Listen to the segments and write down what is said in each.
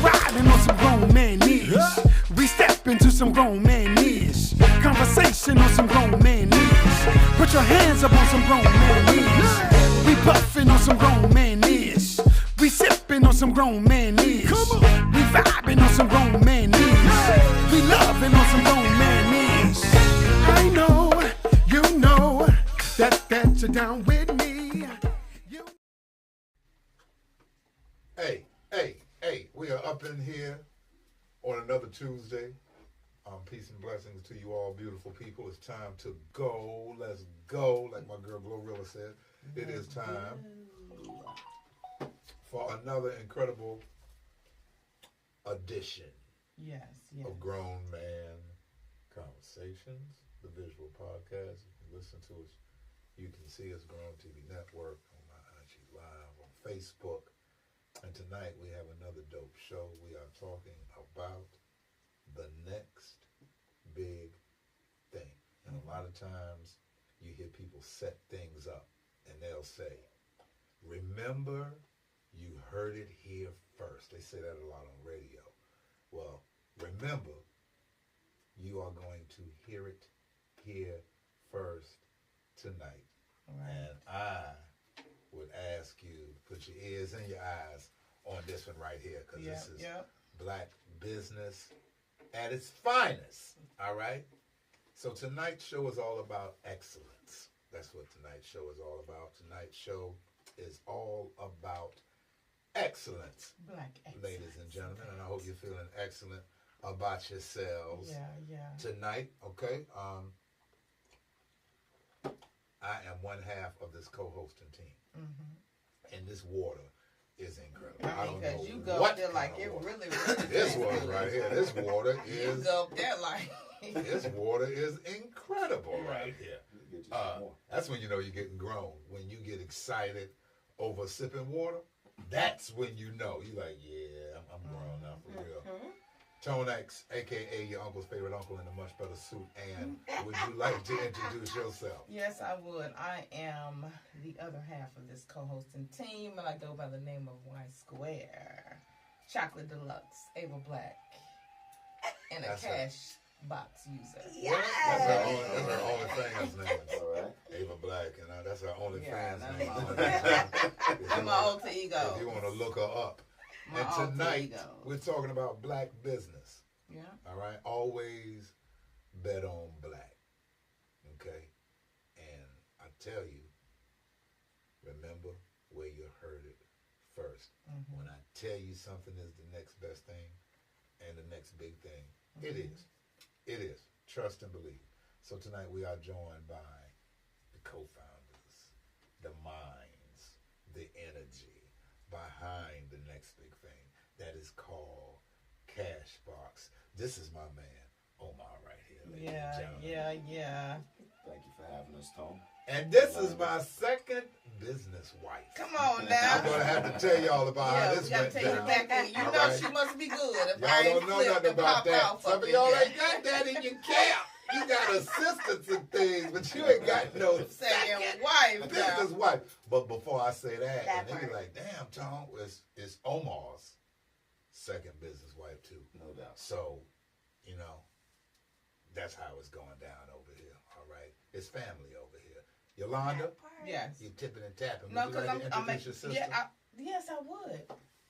riding on some grown man knees. We step into some grown man knees. Conversation on some grown man knees. Put your hands up on some grown man knees. We puffing on some grown man knees. We sipping on some grown man knees. We vibing on some grown man knees. We loving on some grown man knees. I know, you know, that you're down with me. Hey, we are up in here on another Tuesday. Peace and blessings to you all beautiful people. It's time to go. Let's go. Like my girl Glorilla said, it is time for another incredible edition of Grown Man Conversations, the visual podcast. You can listen to us. You can see us, Grown TV Network, on my IG Live, on Facebook. And tonight we have another dope show. We are talking about the next big thing. And a lot of times you hear people set things up and they'll say, remember, you heard it here first. They say that a lot on radio. Well, remember, you are going to hear it here first tonight. Right. And I would ask you to put your ears and your eyes on this one right here, because this is black business at its finest. All right? So tonight's show is all about excellence. That's what tonight's show is all about. Tonight's show is all about excellence. Black excellence. Ladies and gentlemen, and I hope you're feeling excellent about yourselves tonight. Okay? I am one half of this co-hosting team. Mm-hmm. And this water is incredible. I don't know you go what there like it really this water right here. This water is you go there like this water is incredible right here. That's when you know you're getting grown. When you get excited over sipping water, that's when you know. You're like, yeah, I'm grown now for real. Tone X, a.k.a. your uncle's favorite uncle in a much better suit. And would you like to introduce yourself? Yes, I would. I am the other half of this co-hosting team, and I go by the name of Y Square. Chocolate Deluxe, Ava Black, and a cash box user. Yes. That's our only fans name. All right. Ava Black, and that's our only fans name. I'm my alter ego. If you want to look her up. And tonight, we're talking about black business. Yeah. All right? Always bet on black. Okay? And I tell you, remember where you heard it first. Mm-hmm. When I tell you something is the next best thing and the next big thing, it is. It is. Trust and believe. So tonight we are joined by the co-founders, the minds, the energy behind the next big thing that is called Cashbox. This is my man, Omar, right here, ladies and gentlemen. Yeah. Thank you for having us, Tom. And this is my second business wife. Come on now. I'm going to have to tell y'all about how this went down. You know right? She must be good. If y'all don't know nothing about that. Some of y'all ain't got that in your camp. You got assistants and things, but you ain't got no second wife. Business wife. But before I say that and they be like, damn, Tom, it's Omar's second business wife too. No doubt. So, you know, that's how it's going down over here. All right. It's family over here. Yolanda? Yes. You tipping and tapping. No, would you like to introduce your sister? Yes, I would.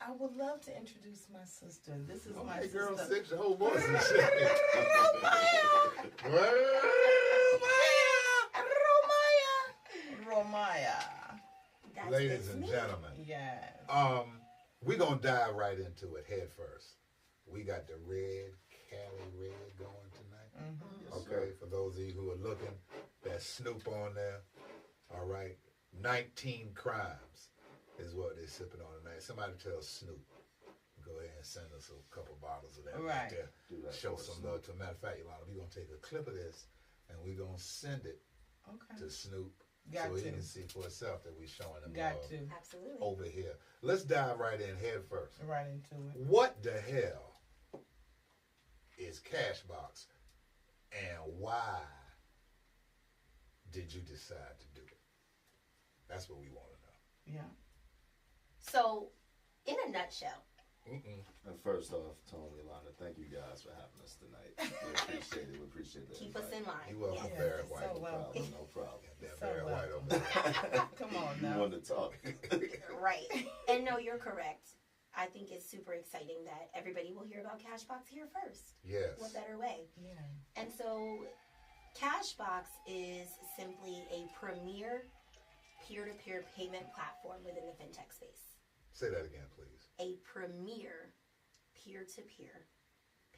I would love to introduce my sister. This is my sister. Girl, six your whole voice and shit. Romaya. Ladies and gentlemen. Yes. We're going to dive right into it head first. We got the red, Cali red going tonight. Mm-hmm. Okay, for those of you who are looking, that's Snoop on there. All right. 19 crimes is what they're sipping on tonight. Somebody tell Snoop. Go ahead and send us a couple bottles of that right there. Show some love. To a matter of fact, Yolanda, we're going to take a clip of this and we're going to send it to Snoop so he can see for himself that we're showing him love Absolutely. over here. Let's dive right in head first. Right into it. What the hell is Cashbox and why did you decide to do it? That's what we want to know. Yeah. So, in a nutshell, And first off, Tony, Yolanda, thank you guys for having us tonight. We appreciate it. We appreciate that. Keep us in line. You welcome, Yes. Barry White. So welcome. No problem. That So Barry White welcome. over there. Come on You now. want to talk? Right. And no, you're correct. I think it's super exciting that everybody will hear about Cashbox here first. Yes. What better way? Yeah. And so Cashbox is simply a premier peer-to-peer payment platform within the fintech space. Say that again, please. A premier peer-to-peer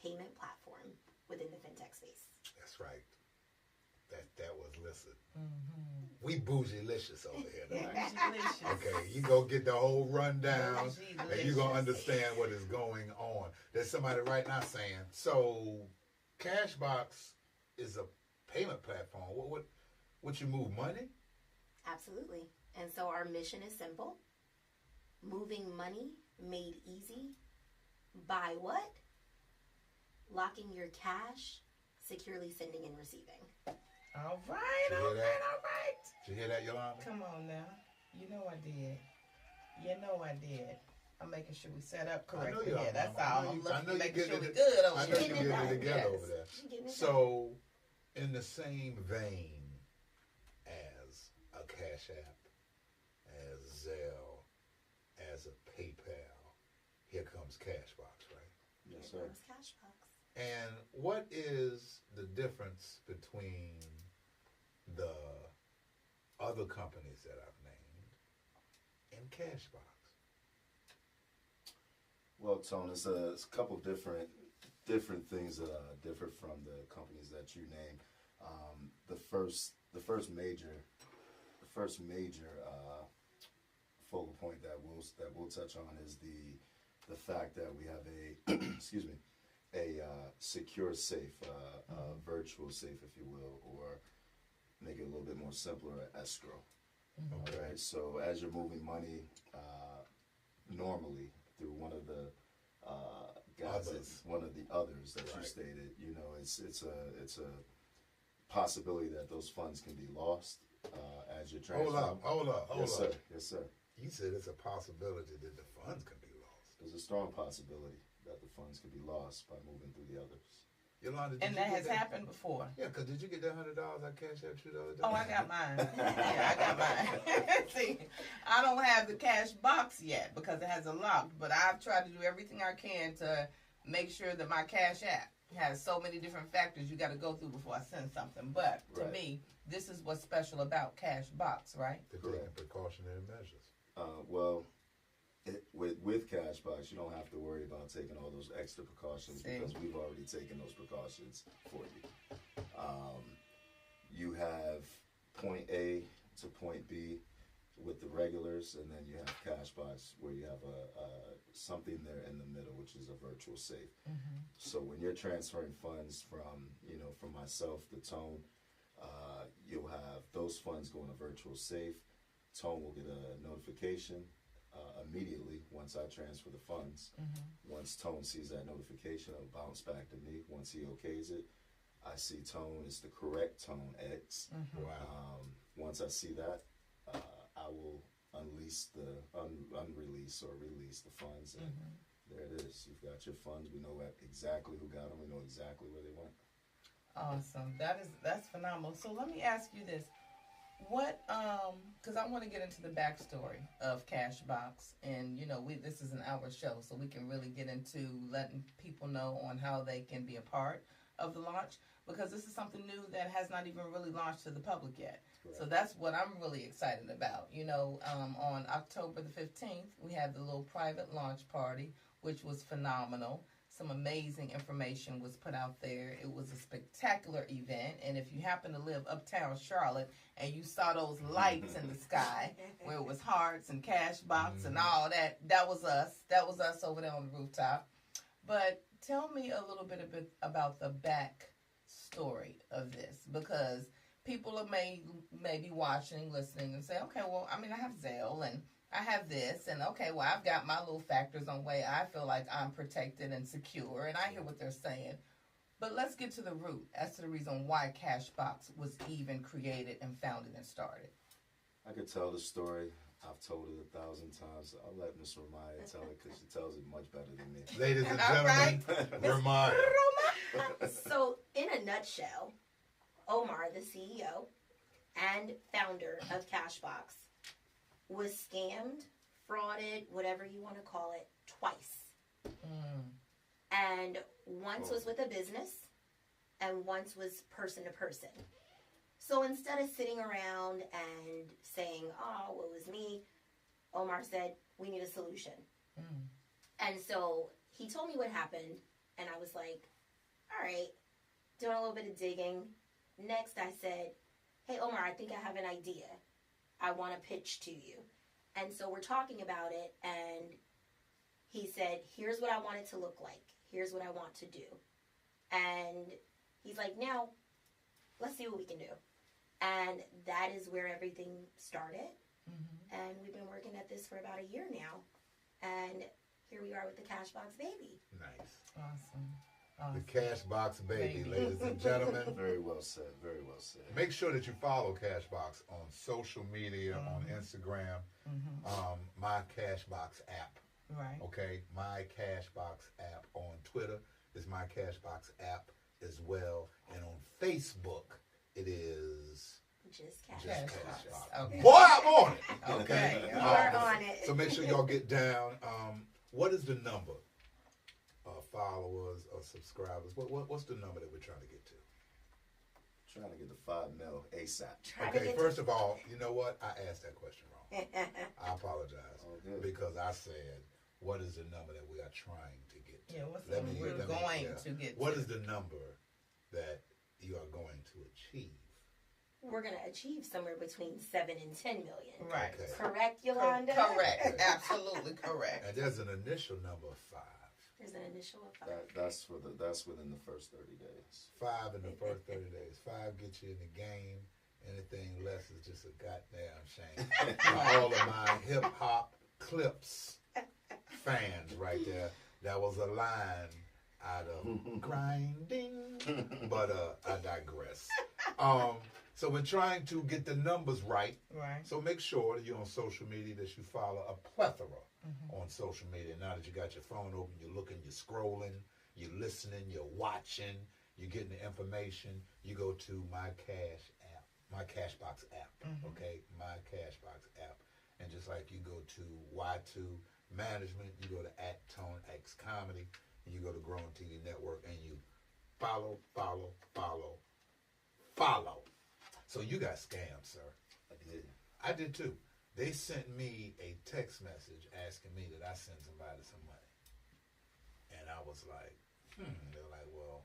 payment platform within the fintech space. That's right. That was listen. We bougie-licious over here tonight. Delicious. Okay, you go get the whole rundown, Bougie and you're going to delicious. understand what is going on. There's somebody right now saying, so Cashbox is a payment platform. What you move money? Absolutely. And so our mission is simple. Moving money made easy by what? Locking your cash, securely sending and receiving. All right, Did you all hear right, that? all right. Did you hear that, Yolanda? Come on now. You know I did. You know I did. I'm making sure we set up I know correctly. you are, Yeah, that's Mama. I all. know I'm you- I looking, know you making getting sure we it- good over I know here. you're getting it together Yes. over there. You're getting it So, in the same vein as a Cash App, as Zelle, as a PayPal, here comes Cashbox, right? Yes, Here sir. comes Cashbox. And what is the difference between the other companies that I've named and Cashbox? Well, Tone, it's a couple different things that differ from the companies that you named. The first major focal point that we'll touch on is the fact that we have a excuse me, a secure safe, virtual safe, if you will, or make it a little bit more simpler, escrow. All right. So as you're moving money normally through one of the guys, one of the others that you Right. stated, you know, it's a possibility that those funds can be lost as you're transferring. Hold up. Yes, sir. Yes, sir. You said it's a possibility that the funds can be lost. There's a strong possibility that the funds could be lost by moving through the others. Yolanda, did And you that get has happened before. Yeah, because did you get that $100 I Cash App you the other day? Oh, I got mine. Yeah, I got mine. See, I don't have the cash box yet because it has a lock, but I've tried to do everything I can to make sure that my Cash App has so many different factors you got to go through before I send something. But to Right. me, this is what's special about cash box, right? They're taking precautionary measures. Well, with Cashbox, you don't have to worry about taking all those extra precautions See. because we've already taken those precautions for you. You have point A to point B with the regulars, and then you have Cashbox where you have something there in the middle, which is a virtual safe. So when you're transferring funds from myself to Tone, you'll have those funds go in a virtual safe. Tone will get a notification immediately once I transfer the funds. Once Tone sees that notification, it'll bounce back to me. Once he okays it, I see Tone is the correct Tone X. Wow. Once I see that, I will unrelease or release the funds, and there it is. You've got your funds. We know exactly who got them. We know exactly where they went. Awesome. That's phenomenal. So let me ask you this. What, because I want to get into the backstory of Cashbox, and this is an hour show, so we can really get into letting people know on how they can be a part of the launch, because this is something new that has not even really launched to the public yet. Correct. So that's what I'm really excited about. On October the 15th, we had the little private launch party, which was phenomenal. Some amazing information was put out there. It was a spectacular event. And if you happen to live uptown Charlotte and you saw those lights in the sky where it was hearts and Cashbox and all that, that was us. That was us over there on the rooftop. But tell me a little bit about the back story of this, because people may be watching, listening, and say, okay, well, I have Zelle and I have this, and okay, well, I've got my little factors on way I feel like I'm protected and secure, and I hear what they're saying. But let's get to the root as to the reason why Cashbox was even created and founded and started. I could tell the story I've told it 1,000 times. I'll let Miss Ramaya tell it because she tells it much better than me. Ladies and All right. gentlemen, Ramaya. So, in a nutshell, Omar, the CEO and founder of Cashbox, was scammed, frauded, whatever you want to call it, twice. And once was with a business, and once was person to person. So instead of sitting around and saying, oh, well, it was me, Omar said, we need a solution. And so he told me what happened, and I was like, all right, doing a little bit of digging. Next, I said, hey, Omar, I think I have an idea I want to pitch to you. And so we're talking about it, and he said, here's what I want it to look like. Here's what I want to do. And he's like, now, let's see what we can do. And that is where everything started. And we've been working at this for about a year now. And here we are with the Cashbox Baby. Nice. Awesome. The Cashbox Baby, ladies and gentlemen. Very well said. Very well said. Make sure that you follow Cashbox on social media, on Instagram, My Cashbox app. Right. Okay, My Cashbox app on Twitter is My Cashbox app as well, and on Facebook it is Just just Cashbox. Cashbox. Okay. Boy, I'm on it. Okay. We're on it. So make sure y'all get down. What is the number of followers or subscribers? What's the number that we're trying to get to? Trying to get the 5 mil ASAP. Okay, first of all, you know what? I asked that question wrong. I apologize Oh, good. because I said, what is the number that we are trying to get to? Yeah, what's the number we're going to get What to? is the number that you are going to achieve? We're going to achieve somewhere between 7 and 10 million. Right. Okay. Correct, Yolanda? Correct. Absolutely correct. And there's an initial number of 5. There's an initial of 5. That's within the first 30 days. 5 in the first 30 days. 5 gets you in the game. Anything less is just a goddamn shame. All of my hip hop clips fans right there. That was a line out of grinding, but I digress. So we're trying to get the numbers right. Right. So make sure that you're on social media, that you follow a plethora on social media. Now that you got your phone open, you're looking, you're scrolling, you're listening, you're watching, you're getting the information. You go to My Cashbox app, okay? My Cashbox app. And just like you go to Y2 Management, you go to @ToneX Comedy, and you go to Growing TV Network, and you follow. So you got scammed, sir. I did. I did too. They sent me a text message asking me that I send somebody some money. And I was like, They're like, well,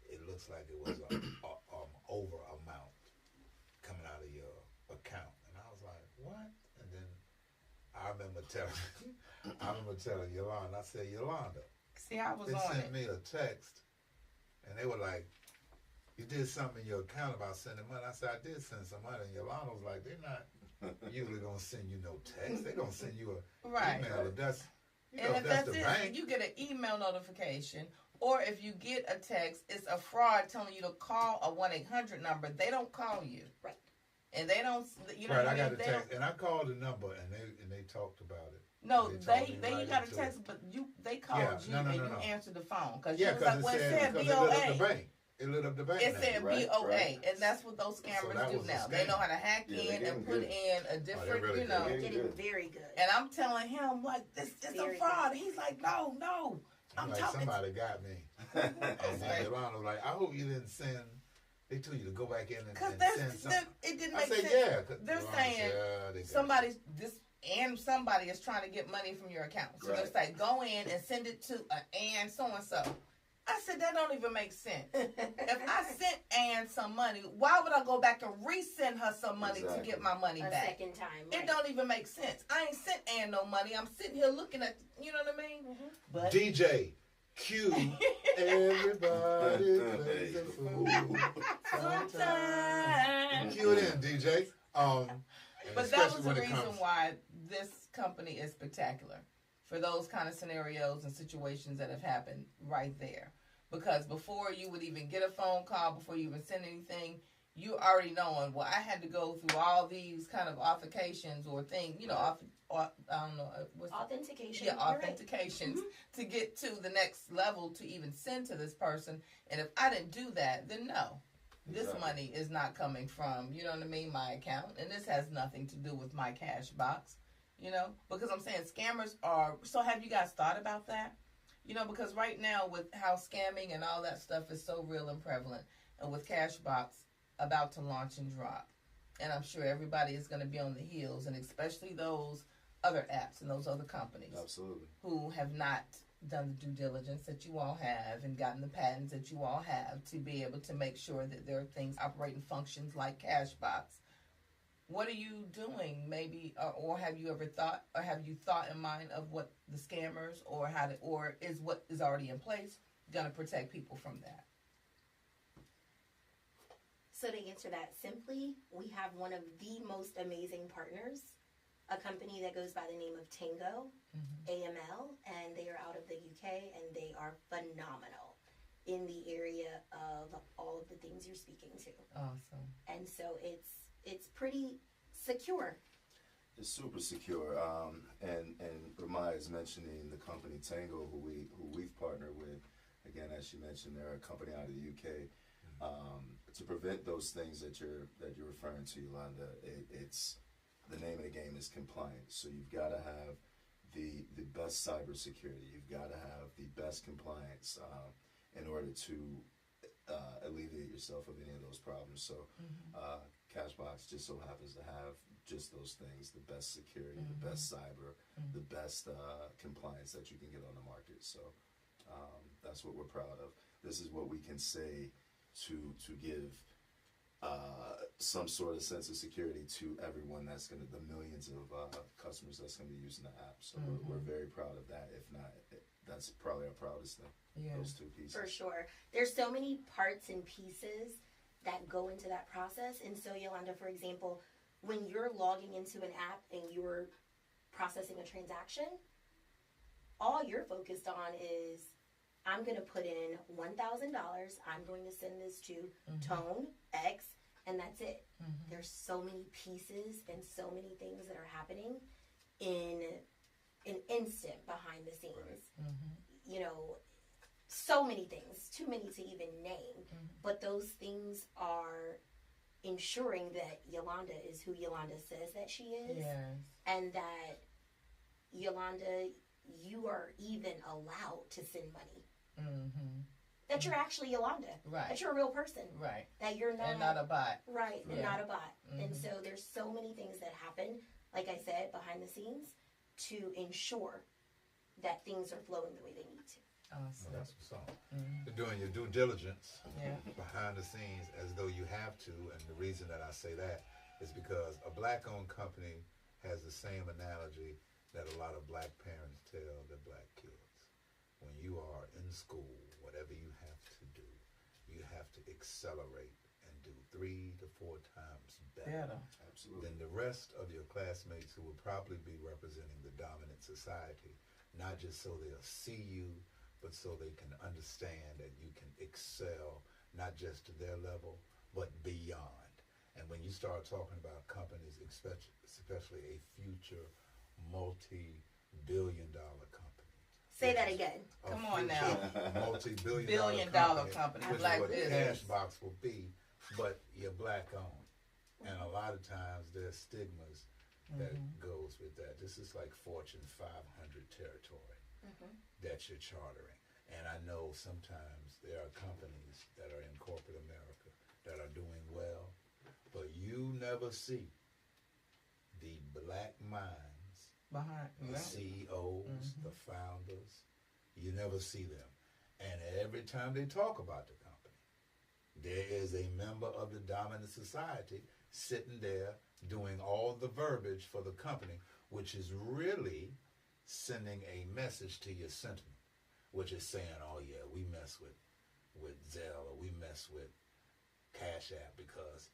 it looks like it was an over amount coming out of your account. And I was like, what? And then I remember telling Yolanda, I said, Yolanda, See, I was they on sent it. me a text, and they were like, you did something in your account about sending money. I said, I did send some money. And Yolanda was like, they're not usually going to send you no text. They're going to send you an Right. email. If that's, And if that's that's the it, bank. you get an email notification, or if you get a text, it's a fraud telling you to call a 1-800 number. They don't call you. Right. And they don't, you know Right, what I I got mean? a They text, don't- and I called the number, and they talked about it. No, They told they me right you got a into text, it. but they called Yeah, you no, and no, you no. answered the phone because Yeah, you was like, because well, it said BOA. it lit up the bank. It lit up the bank. It name. said Right, BOA, right. and that's what those scammers that do was a now. scam. They know how to hack Yeah, in they're and getting put good. in a different, really you know. good. Getting very good. And I'm telling him like this is a Very fraud. He's like, no. I'm like, talking. somebody got me. And then Yolanda was like, I hope you didn't send. They told you to go back in and Because send something. it didn't I make said, sense. yeah. 'Cause They're Yolanda saying said, yeah, they got somebody is trying to get money from your account. So Right. they're saying, go in and send it to Ann so-and-so. I said, that don't even make sense. If I sent Ann some money, why would I go back and resend her some money Exactly. to get my money A back? second time. Right. It don't even make sense. I ain't sent Ann no money. I'm sitting here looking at, you know what I mean? But DJ, Q, everybody plays a fool. sometimes. Cue it in, DJ. And But that was especially the when it reason comes- why this company is spectacular for those kind of scenarios and situations that have happened right there. Because before you would even get a phone call, before you even send anything, you already knowing, well, I had to go through all these kind of authentications or things, I don't know. Authentication. Yeah, authentications to get to the next level to even send to this person. And if I didn't do that, then no. This money is not coming from, you know what I mean, my account. And this has nothing to do with my cash box, because I'm saying scammers are, so have you guys thought about that? Because right now with how scamming and all that stuff is so real and prevalent, and with Cashbox about to launch and drop, and I'm sure everybody is going to be on the heels, and especially those other apps and those other companies. Absolutely. Who have not done the due diligence that you all have and gotten the patents that you all have to be able to make sure that there are things operating functions like Cashbox. What are you doing, maybe, or have you ever thought, or have you thought in mind of what the scammers or is what is already in place going to protect people from that? So to answer that simply, we have one of the most amazing partners, a company that goes by the name of Tango, AML, and they are out of the UK, and they are phenomenal in the area of all of the things you're speaking to. Awesome. And so it's pretty secure. It's super secure. And Ramaya is mentioning the company Tango, who we've partnered with. Again, as she mentioned, they're a company out of the UK. To prevent those things that you're referring to, Yolanda, it's the name of the game is compliance. So you've got to have the best cybersecurity. You've got to have the best compliance in order to alleviate yourself of any of those problems. So Cashbox just so happens to have just those things: the best security, the best cyber, the best compliance that you can get on the market. So that's what we're proud of. This is what we can say to give some sort of sense of security to everyone that's the millions of customers that's going to be using the app. So we're very proud of that. If not, that's probably our proudest thing. Yeah. Those two pieces. For sure. There's so many parts and pieces that go into that process. And so, Yolanda, for example, when you're logging into an app and you're processing a transaction, all you're focused on is, I'm going to put in $1,000. I'm going to send this to Tone X, and that's it. There's so many pieces and so many things that are happening in an instant behind the scenes. Right. So many things, too many to even name. But those things are ensuring that Yolanda is who Yolanda says that she is. Yes. And that, Yolanda, you are even allowed to send money. That you're actually Yolanda. Right. That you're a real person. Right. That you're not. And not a bot. Right. Yeah. And not a bot. And so there's so many things that happen, like I said, behind the scenes to ensure that things are flowing the way they need to. Awesome. Well, that's what's up. You're doing your due diligence behind the scenes as though you have to. And the reason that I say that is because a black-owned company has the same analogy that a lot of black parents tell their black kids. When you are in school, whatever you have to do, you have to accelerate and do 3 to 4 times better. Absolutely. Than the rest of your classmates who will probably be representing the dominant society, not just so they'll see you, but so they can understand that you can excel, not just to their level, but beyond. And when you start talking about companies, especially a future multi-billion-dollar company. Say that again. Come on now. Multi-billion-dollar company, which like is what Cashbox will be, but you're black-owned. And a lot of times there's stigmas that goes with that. This is like Fortune 500 territory that you're chartering. And I know sometimes there are companies that are in corporate America that are doing well, but you never see the black minds behind the CEOs, the founders. You never see them. And every time they talk about the company, there is a member of the dominant society sitting there doing all the verbiage for the company, which is really sending a message to your sentiment, which is saying, oh yeah, we mess with Zelle or we mess with Cash App because,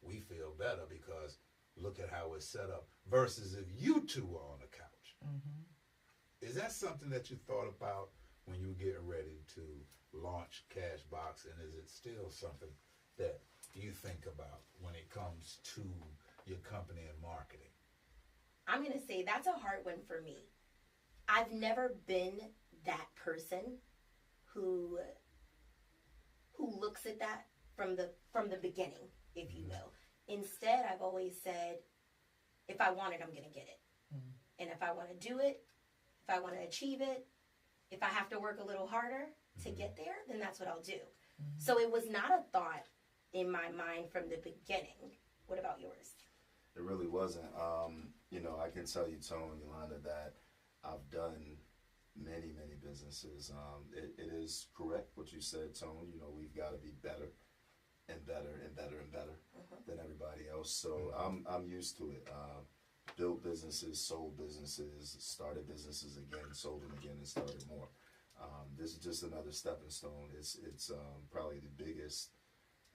we feel better because look at how it's set up, versus if you two are on the couch. Is that something that you thought about when you were getting ready to launch Cashbox, and is it still something that you think about when it comes to your company and marketing? I'm going to say that's a hard one for me. I've never been that person who looks at that from the beginning, if you will. Instead, I've always said, if I want it, I'm going to get it. And if I want to do it, if I want to achieve it, if I have to work a little harder to get there, then that's what I'll do. So it was not a thought in my mind from the beginning. What about yours? It really wasn't. I can tell you, Tone, Yolanda, that I've done many businesses. It is correct what you said, Tone. We've got to be better and better and better and better than everybody else. So I'm used to it. Built businesses, sold businesses, started businesses again, sold them again, and started more. This is just another stepping stone. It's probably the biggest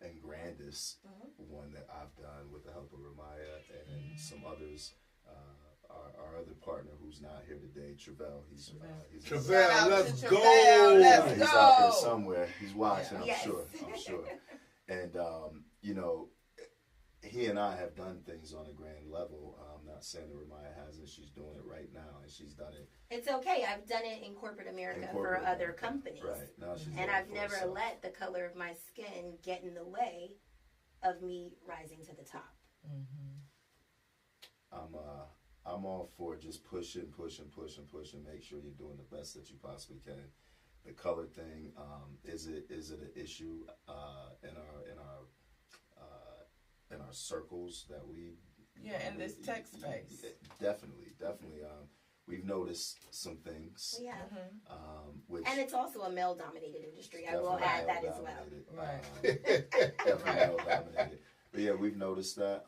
and grandest one that I've done with the help of Ramaya and some others. Our other partner who's not here today, Travell. He's Travell, let's go. He's out there somewhere. He's watching, I'm sure. And he and I have done things on a grand level. I'm not saying that Ramaya hasn't. She's doing it right now, and she's done it. It's okay. I've done it in corporate America for other companies. Right. Now she's and I've never let the color of my skin get in the way of me rising to the top. I'm all for just pushing. Make sure you're doing the best that you possibly can. The color thing, is it an issue in our circles that we? Yeah, in this tech space. Definitely. We've noticed some things. Yeah. And it's also a male-dominated industry. I will add that as well. Right. Definitely male-dominated. But yeah, we've noticed that.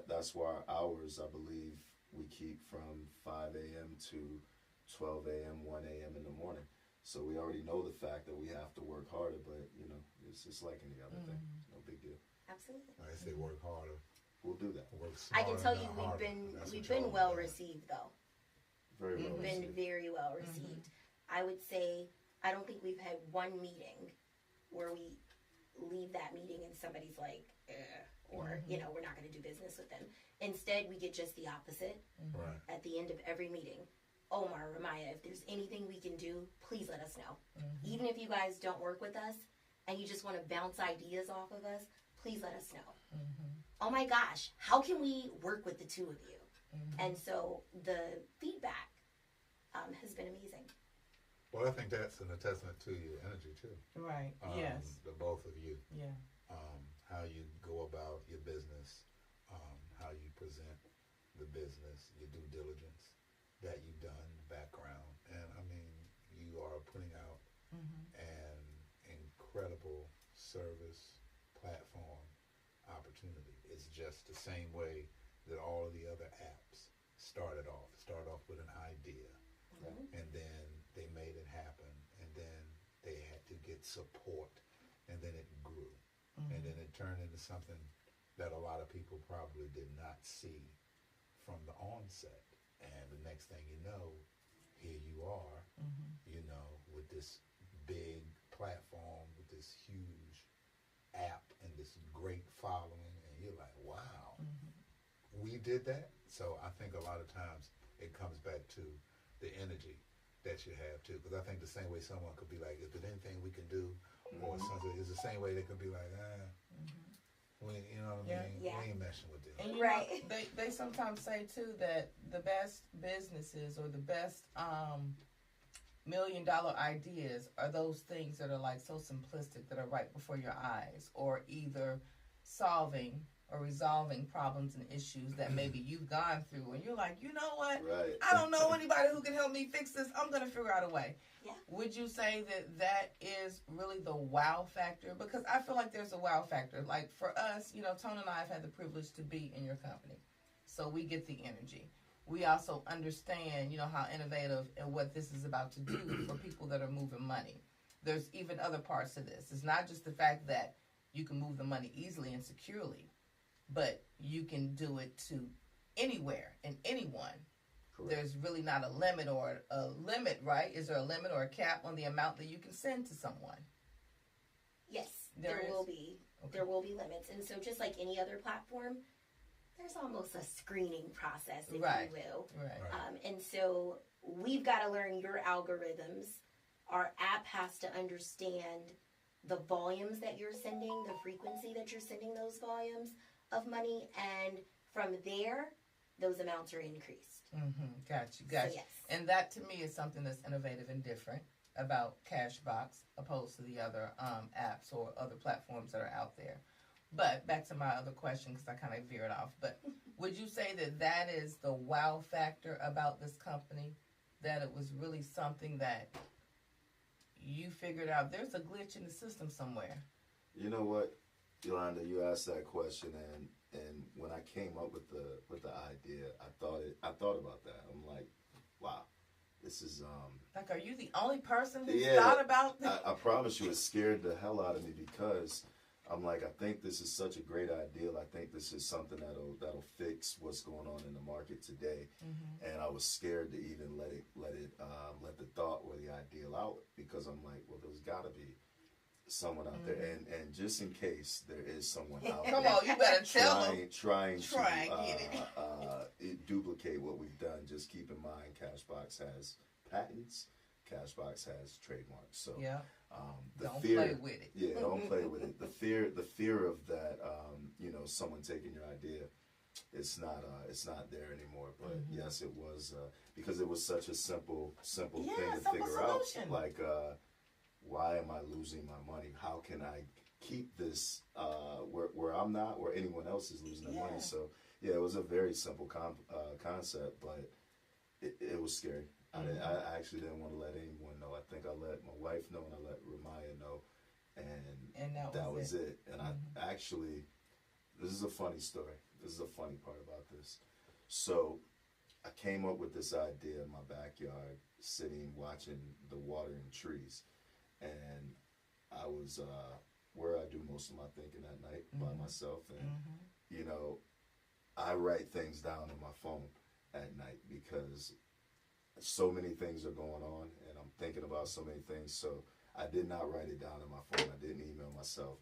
That's why our hours, I believe, we keep from 5 a.m. to 12 a.m., 1 a.m. in the morning. So we already know the fact that we have to work harder, but, it's just like any other thing. No big deal. Absolutely. I say work harder. We'll do that. Work I smarter, can tell you not we've harder. been well received, though. Very well Been received. very well received. I would say, I don't think we've had one meeting where we leave that meeting and somebody's like, or, we're not going to do business with them. Instead, we get just the opposite. Right. At the end of every meeting, Omar, Ramaya, if there's anything we can do, please let us know. Even if you guys don't work with us and you just want to bounce ideas off of us, please let us know. Oh my gosh, how can we work with the two of you? And so the feedback has been amazing. Well, I think that's an testament to your energy too. Right. Yes. The both of you. Yeah. How you go about your business, how you present the business, your due diligence that you've done, background, and I mean, you are putting out an incredible service platform opportunity. It's just the same way that all of the other apps started off with an idea, and then they made it happen, and then they had to get support, and then it grew, and then it turned into something that a lot of people probably did not see from the onset. And the next thing you know, here you are, with this big platform, with this huge app and this great following, and you're like, wow, we did that. So I think a lot of times it comes back to the energy that you have too, because I think the same way someone could be like, is there anything we can do, or something, is the same way they could be like, we, you know what I mean? Yeah. We ain't messing with them. And know, they sometimes say too that the best businesses or the best $1 million ideas are those things that are like so simplistic that are right before your eyes, or either solving or resolving problems and issues that maybe you've gone through, and you're like, you know what? Right. I don't know anybody who can help me fix this. I'm going to figure out a way. Yeah. Would you say that that is really the wow factor? Because I feel like there's a wow factor. Like for us, Tone and I have had the privilege to be in your company. So we get the energy. We also understand, how innovative and what this is about to do for people that are moving money. There's even other parts to this. It's not just the fact that you can move the money easily and securely, but you can do it to anywhere and anyone. Correct. There's really not a limit or a limit, right? Is there a limit or a cap on the amount that you can send to someone? Yes, there will be Okay. There will be limits. And so just like any other platform, there's almost a screening process, if Right. you will. Right. And so we've got to learn your algorithms. Our app has to understand the volumes that you're sending, the frequency that you're sending those volumes of money, and from there, those amounts are increased. Got you. So, yes. And that to me is something that's innovative and different about Cashbox opposed to the other apps or other platforms that are out there. But back to my other question, because I kind of veered off. But would you say that is the wow factor about this company? That it was really something that you figured out there's a glitch in the system somewhere? You know what, Yolanda, you asked that question, and when I came up with the idea, I thought about that. I'm like, wow, this is Like, are you the only person who Yeah, thought about this? I promise you, it scared the hell out of me because I'm like, I think this is such a great idea. I think this is something that'll fix what's going on in the market today. And I was scared to even let the thought or the idea out, because I'm like, well, there's got to be someone out there, and just in case there is someone out Come there on, you better tell them. trying Try to and get duplicate what we've done. Just keep in mind, Cashbox has patents. Cashbox has trademarks. So Yeah. the Don't fear, play with it. Yeah, don't play with it. The fear of that, someone taking your idea, it's not there anymore. But yes, it was because it was such a simple thing to simple figure solution. out. Like, why am I losing my money? How can I keep this where I'm not, where anyone else is losing their money? So yeah, it was a very simple concept, but it was scary. I actually didn't want to let anyone know. I think I let my wife know, and I let Ramaya know, and that was it. And I actually, this is a funny story. This is a funny part about this. So I came up with this idea in my backyard, sitting, watching the watering trees. And I was where I do most of my thinking at night by myself. And, I write things down on my phone at night because so many things are going on and I'm thinking about so many things. So I did not write it down on my phone. I didn't email myself.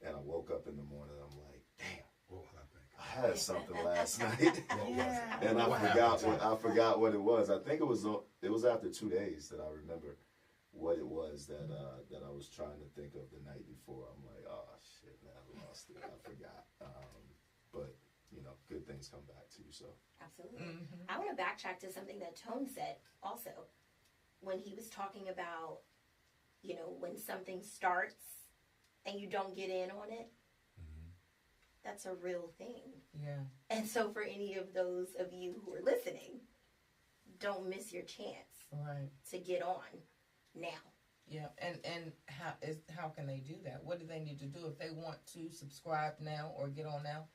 And I woke up in the morning and I'm like, damn, What was I thinking? I had something last night. Yeah. And What I forgot what it was. I think it was after 2 days that I remember what it was that I was trying to think of the night before. I'm like, oh shit, man, I lost it. I forgot. But good things come back to you. So Absolutely. I want to backtrack to something that Tone said also when he was talking about, when something starts and you don't get in on it. That's a real thing. Yeah. And so for any of those of you who are listening, don't miss your chance Right. to get on now. Yeah. And how can they do that? What do they need to do if they want to subscribe now or get on now?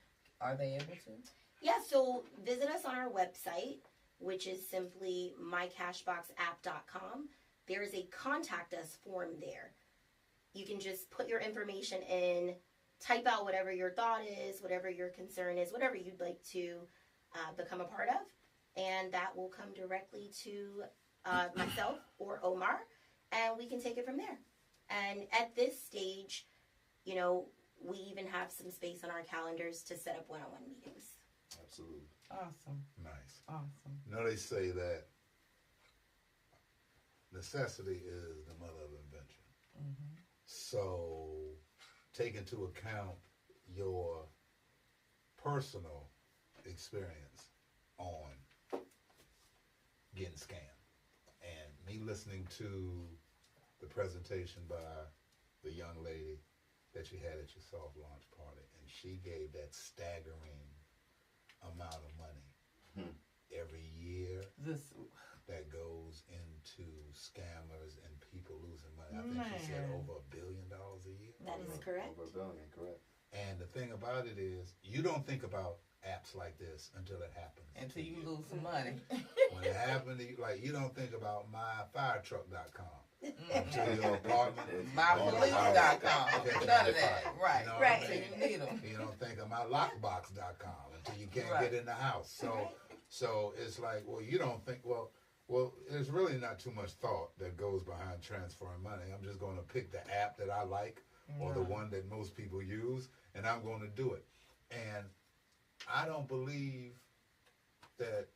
Are they able to? Yeah, so visit us on our website, which is simply mycashboxapp.com. There is a contact us form there. You can just put your information in, type out whatever your thought is, whatever your concern is, whatever you'd like to become a part of, and that will come directly to myself or Omar, and we can take it from there. And at this stage, we even have some space on our calendars to set up one-on-one meetings. absolutely. Awesome. Nice. Awesome. They say that necessity is the mother of invention. So take into account your personal experience on getting scammed. And me listening to the presentation by the young lady that you had at your soft launch party, and she gave that staggering amount of money every year that goes into scammers and people losing money. I think she said over $1 billion a year. That is correct. Over $1 billion, correct. And the thing about it is, you don't think about apps like this until it happens. Until to you lose some money. When it happened to you, you don't think about myfiretruck.com until your apartment. MyPolice.com. None of that. Right. You know what Right. I mean? You need them. You don't think of mylockbox.com until you can't Right. get in the house. So it's like, well, you don't think, well, there's really not too much thought that goes behind transferring money. I'm just going to pick the app that I like or the one that most people use, and I'm going to do it. And I don't believe that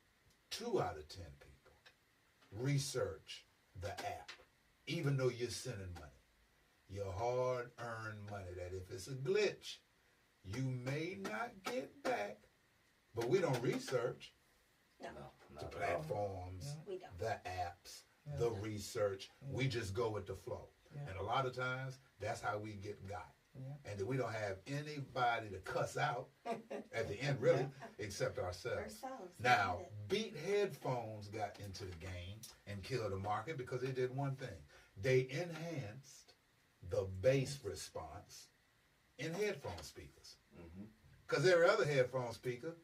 2 out of 10 people research the app, even though you're sending money. Your hard-earned money, that if it's a glitch, you may not get back. But we don't research No, the platforms, we don't. the apps, the research. We just go with the flow. And a lot of times, that's how we get got. And then we don't have anybody to cuss out at the end, really, except ourselves. Now, Beat headphones got into the game and killed the market because they did one thing. They enhanced the bass response in headphone speakers. Because every other headphone speaker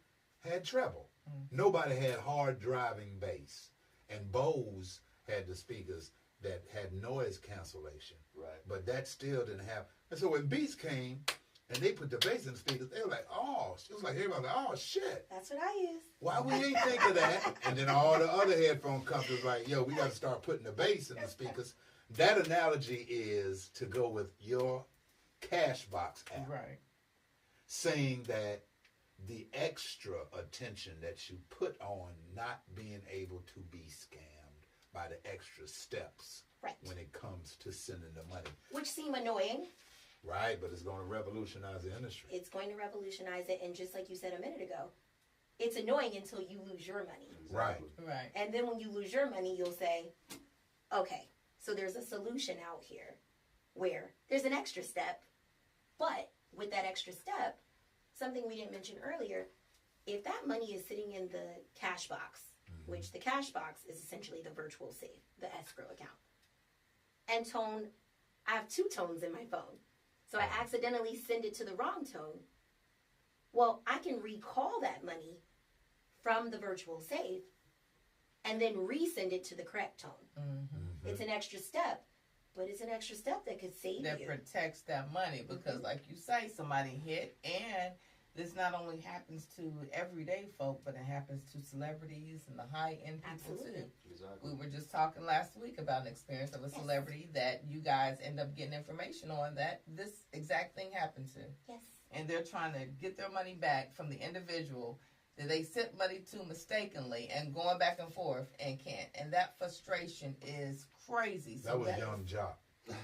had treble. Nobody had hard driving bass. And Bose had the speakers that had noise cancellation. Right. But that still didn't have. And so when Beats came and they put the bass in the speakers, they were like, oh, it was like everybody was like, oh shit. That's what I use. Why we ain't think of that? And then all the other headphone companies like, yo, we got to start putting the bass in the speakers. That analogy is to go with your Cashbox app. Right. Saying that the extra attention that you put on not being able to be scammed by the extra steps Right. when it comes to sending the money. Which seem annoying. Right, but it's going to revolutionize the industry. It's going to revolutionize it. And just like you said a minute ago, it's annoying until you lose your money. Right. Right. And then when you lose your money, you'll say, okay, so there's a solution out here where there's an extra step. But with that extra step, something we didn't mention earlier, if that money is sitting in the cash box, which the cash box is essentially the virtual safe, the escrow account. And tone, I have 2 tones in my phone. So I accidentally send it to the wrong tone. Well, I can recall that money from the virtual safe and then resend it to the correct tone. It's an extra step, but it's an extra step that could save That you. protects that money because, like you say, somebody hit, and this not only happens to everyday folk, but it happens to celebrities and the high-end people Absolutely. too. Exactly. We were just talking last week about an experience of a celebrity that you guys end up getting information on that this exact thing happened to. Yes. And they're trying to get their money back from the individual that they sent money to mistakenly and going back and forth and can't. And that frustration is crazy. So That was that Young Jock.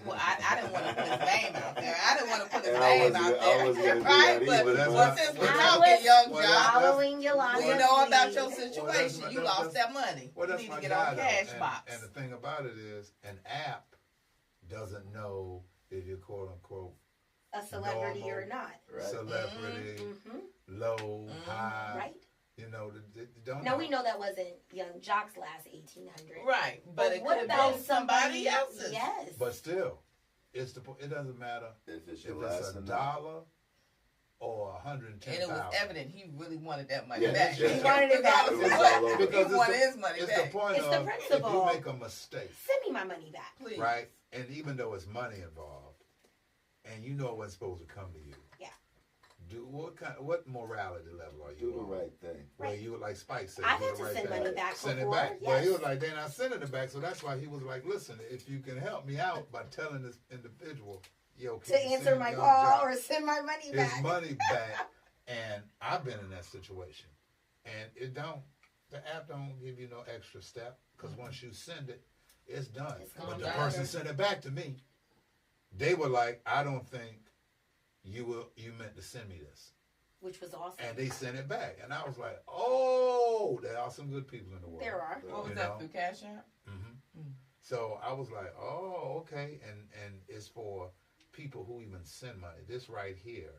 Well, I didn't want to put his name out there. I didn't want to put his And I name wasn't out gonna- I there. wasn't gonna do Right? that But either, but- well, since we're I talking was Young Well, Jock, Following Yolanda's we know about lead. your Well, that's situation. my- You that's- lost that money. Well, You that's need my to get guy, on though. Cashbox. And the thing about it is, an app doesn't know if you're quote unquote A celebrity normal, or not. Right. celebrity, Mm-hmm. low, high. Right. You know, they don't Now know. we know that wasn't Young Jock's last 1800. Right, but it what could about have been somebody else's. Yes. But still, it doesn't matter If it's if your it's last a and dollar or 110,000. And it was evident he really wanted that money Yeah, back. yeah. He wanted it back. Regardless of It was what, all over. he Because wanted it's his money It's back. the point It's the of principle. if you make a mistake, Send me my money back. Please. right? And even though it's money involved, and you know it wasn't supposed to come to you. Yeah. What morality level are you Do the on? right thing. Where you like Spike said, I've do had the to right send thing. money back Send before, it back. Well, he yes. was like, then I sent it back. So that's why he was like, listen, if you can help me out by telling this individual, yo, can To you answer send my Young call Jock or send my money his back. money back. And I've been in that situation. And the app don't give you no extra step. Because once you send it, it's done. It's But gone the down. person sent it back to me. They were like, I don't think you meant to send me this. Which was awesome. And they sent it back. And I was like, oh, there are some good people in the world. There are. What was You that know? through Cash App? So I was like, oh, okay. And it's for people who even send money. This right here,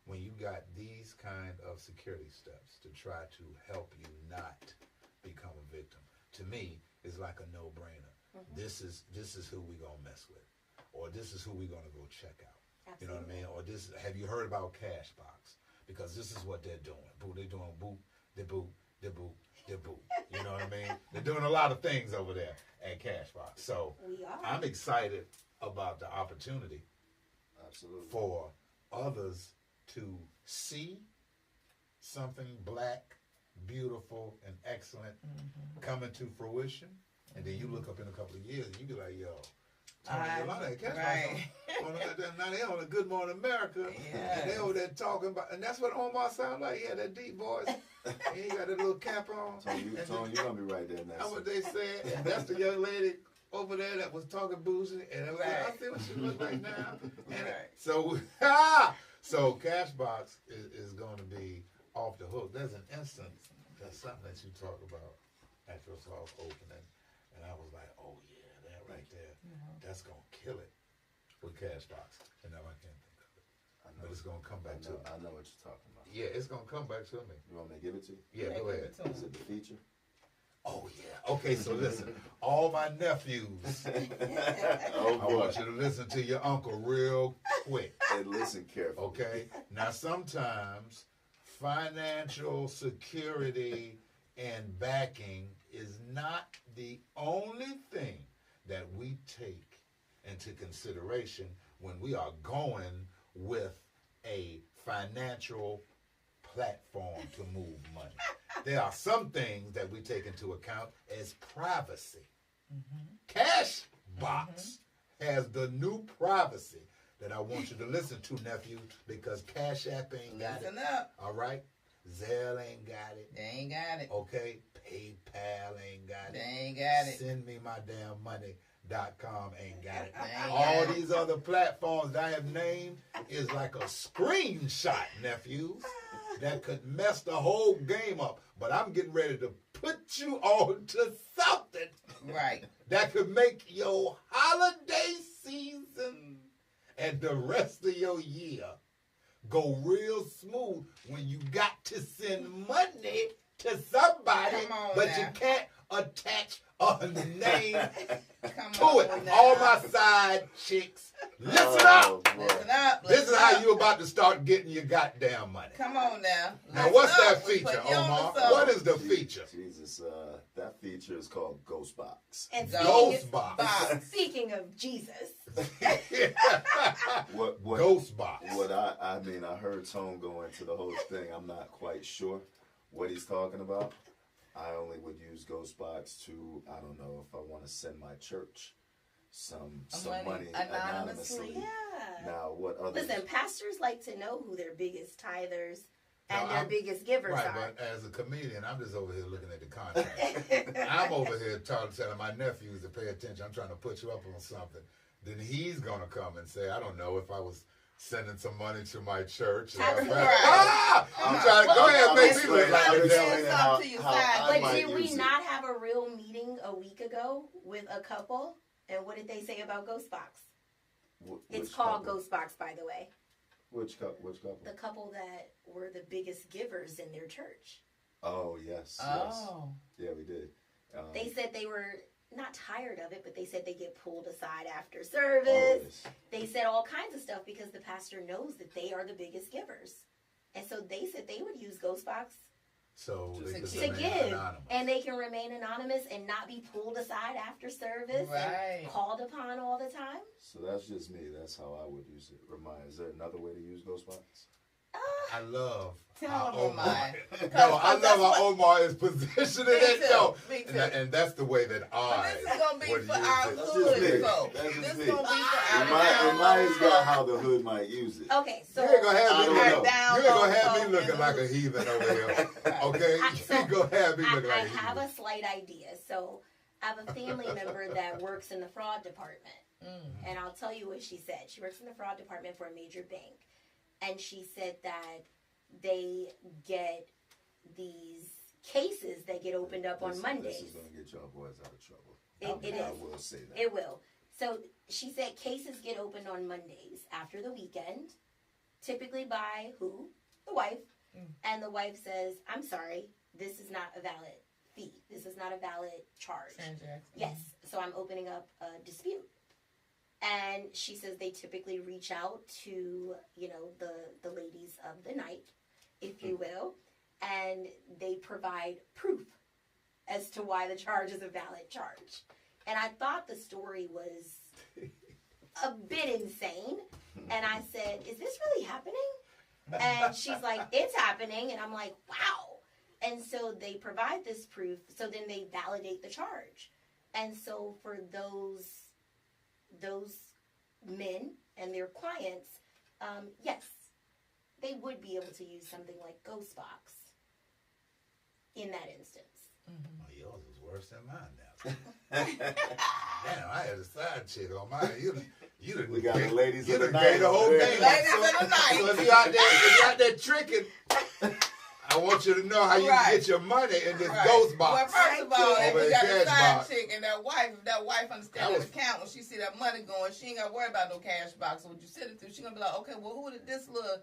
when you got these kind of security steps to try to help you not become a victim, to me, is like a no-brainer. This is who we gonna mess with, or this is who we gonna go check out. You know what I mean? Or this, have you heard about Cashbox? Because this is what they're doing. Boop, they're doing boop, they boop, they boop, they boop. You know what I mean? They're doing a lot of things over there at Cashbox. So We are. I'm excited about the opportunity Absolutely. for others to see something black, beautiful, and excellent coming to fruition. And then you look up in a couple of years and you be like, yo, Tony Yolanda and Cashbox right. now they on a Good Morning America. Yes. And they over there talking about, and that's what Omar sound like. He had that deep voice. And he got that little cap on. Tony, you're going to be right there next. That's what they said. And that's the young lady over there that was talking bougie. And I was like, I see what she look like now. And so Cashbox is going to be off the hook. There's an instance, that's something that you talk about at your soft opening. And I was like, oh yeah, that right there, that's going to kill it with Cashbox. And now I can't think of it. But it's going to come back to me. I know what you're talking about. Yeah, it's going to come back to me. You want me to give it to you? Yeah, go ahead. Is it the feature? Oh, yeah. Okay, so listen. All my nephews, Oh, I boy. want you to listen to your uncle real quick. And listen carefully. Okay? Now, sometimes financial security and backing is not the only thing that we take into consideration when we are going with a financial platform to move money. There are some things that we take into account as privacy. Cashbox has the new privacy that I want you to listen to, nephew, because Cash App ain't got it. Listen up. All right? Zelle ain't got it. They ain't got it. Okay? PayPal ain't got it. They ain't got it. Send me my damn money.com ain't got it. They ain't All got it. these other platforms that I have named is like a screenshot, nephews, that could mess the whole game up. But I'm getting ready to put you on to something Right. that could make your holiday season and the rest of your year go real smooth when you got to send money to somebody, Come on but now. you can't attach a name Come to on it. now. All my side chicks, listen Oh, up. boy. Listen up. This is listen how up. you about to start getting your goddamn money. Come on now. Now, Listen what's up. that We feature, put you on the Omar? zone. What is the feature? Jesus, that feature is called Ghostbox. And Ghostbox. speaking of Jesus, What Ghostbox. What I mean, I heard Tone go into the whole thing. I'm not quite sure what he's talking about. I only would use Ghostbox to, I don't know, if I want to send my church some money anonymously. yeah. Now, what other? Listen, pastors like to know who their biggest tithers and No, their I'm- biggest givers Right, are. but as a comedian, I'm just over here looking at the contract. I'm over here telling my nephews to pay attention. I'm trying to put you up on something. Then he's going to come and say, I don't know if I was sending some money to my church. Absolutely. I'm trying to go ahead, make me look like I'm a saying devil. something to your side. I But might did we use it. not have a real meeting a week ago with a couple? And what did they say about Ghostbox? It's called Ghostbox, by the way. Which couple? The couple that were the biggest givers in their church. Oh, yes. Oh. Yes. Yeah, we did. They said they were not tired of it, but they said they get pulled aside after service. yes. They said all kinds of stuff because the pastor knows that they are the biggest givers. And so they said they would use Ghostbox So they To can to remain give. anonymous. And they can remain anonymous and not be pulled aside after service Right. and called upon all the time. So that's just me. That's how I would use it. Remind, is there another way to use Ghostbox? I love Tell how him, Omar. Omar. No, I That's love how Omar is positioning Me it. too, No, me and, and that's the way that But I this is gonna be would for use our it. That's just hood me. folk. That's just This me. gonna be for our And mine's got how the hood might use it. Okay, so You ain't gonna have me I don't looking. know. You ain't gonna have me Down looking low like a heathen over here. Okay, you ain't gonna have me looking I like a have heathen. a slight idea. So I have a family member that works in the fraud department. And I'll tell you what she said. She works in the fraud department for a major bank. And she said that they get these cases that get opened up on This Mondays. is going to get y'all boys out of trouble. It I is. will say that. It will. So she said cases get opened on Mondays after the weekend, typically by who? The wife. And the wife says, I'm sorry, this is not a valid fee. This is not a valid charge. Transaction. Yes. So I'm opening up a dispute. And she says they typically reach out to, the ladies of the night, if you will, and they provide proof as to why the charge is a valid charge. And I thought the story was a bit insane. And I said, is this really happening? And she's like, it's happening. And I'm like, wow. And so they provide this proof. So then they validate the charge. And so for those those men and their clients, yes, they would be able to use something like Ghostbox in that instance. Mm-hmm. Oh, yours was worse than mine now. Damn, I had a side chick on mine. You done We got the ladies you of the done night gave the whole over there. thing. Ladies of the night. So if you out there tricking, I want you to know how you can get your money in this ghost box. Well, first of all, if Over you the got a cash side box. chick and that wife understands That that account, when she see that money going, she ain't got to worry about no cash box. So when you send it through, she going to be like, okay, well, who did this little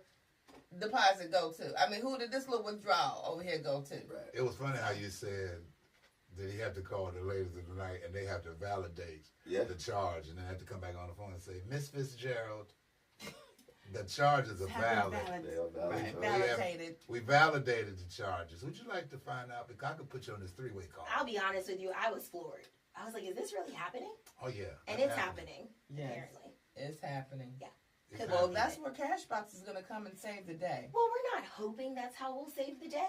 deposit go to? I mean, who did this little withdrawal over here go to? Right. It was funny how you said that he had to call the ladies of the night and they have to validate the charge and then have to come back on the phone and say, Miss Fitzgerald, the charges are valid. They are valid. Right. Right. Validated. We validated the charges. Would you like to find out? Because I could put you on this three-way call. I'll be honest with you, I was floored. I was like, is this really happening? Oh, yeah. And it's happening, Yes. apparently. It's happening. Yeah. It's Well, happening. that's where Cashbox is going to come and save the day. Well, we're not hoping that's how we'll save the day.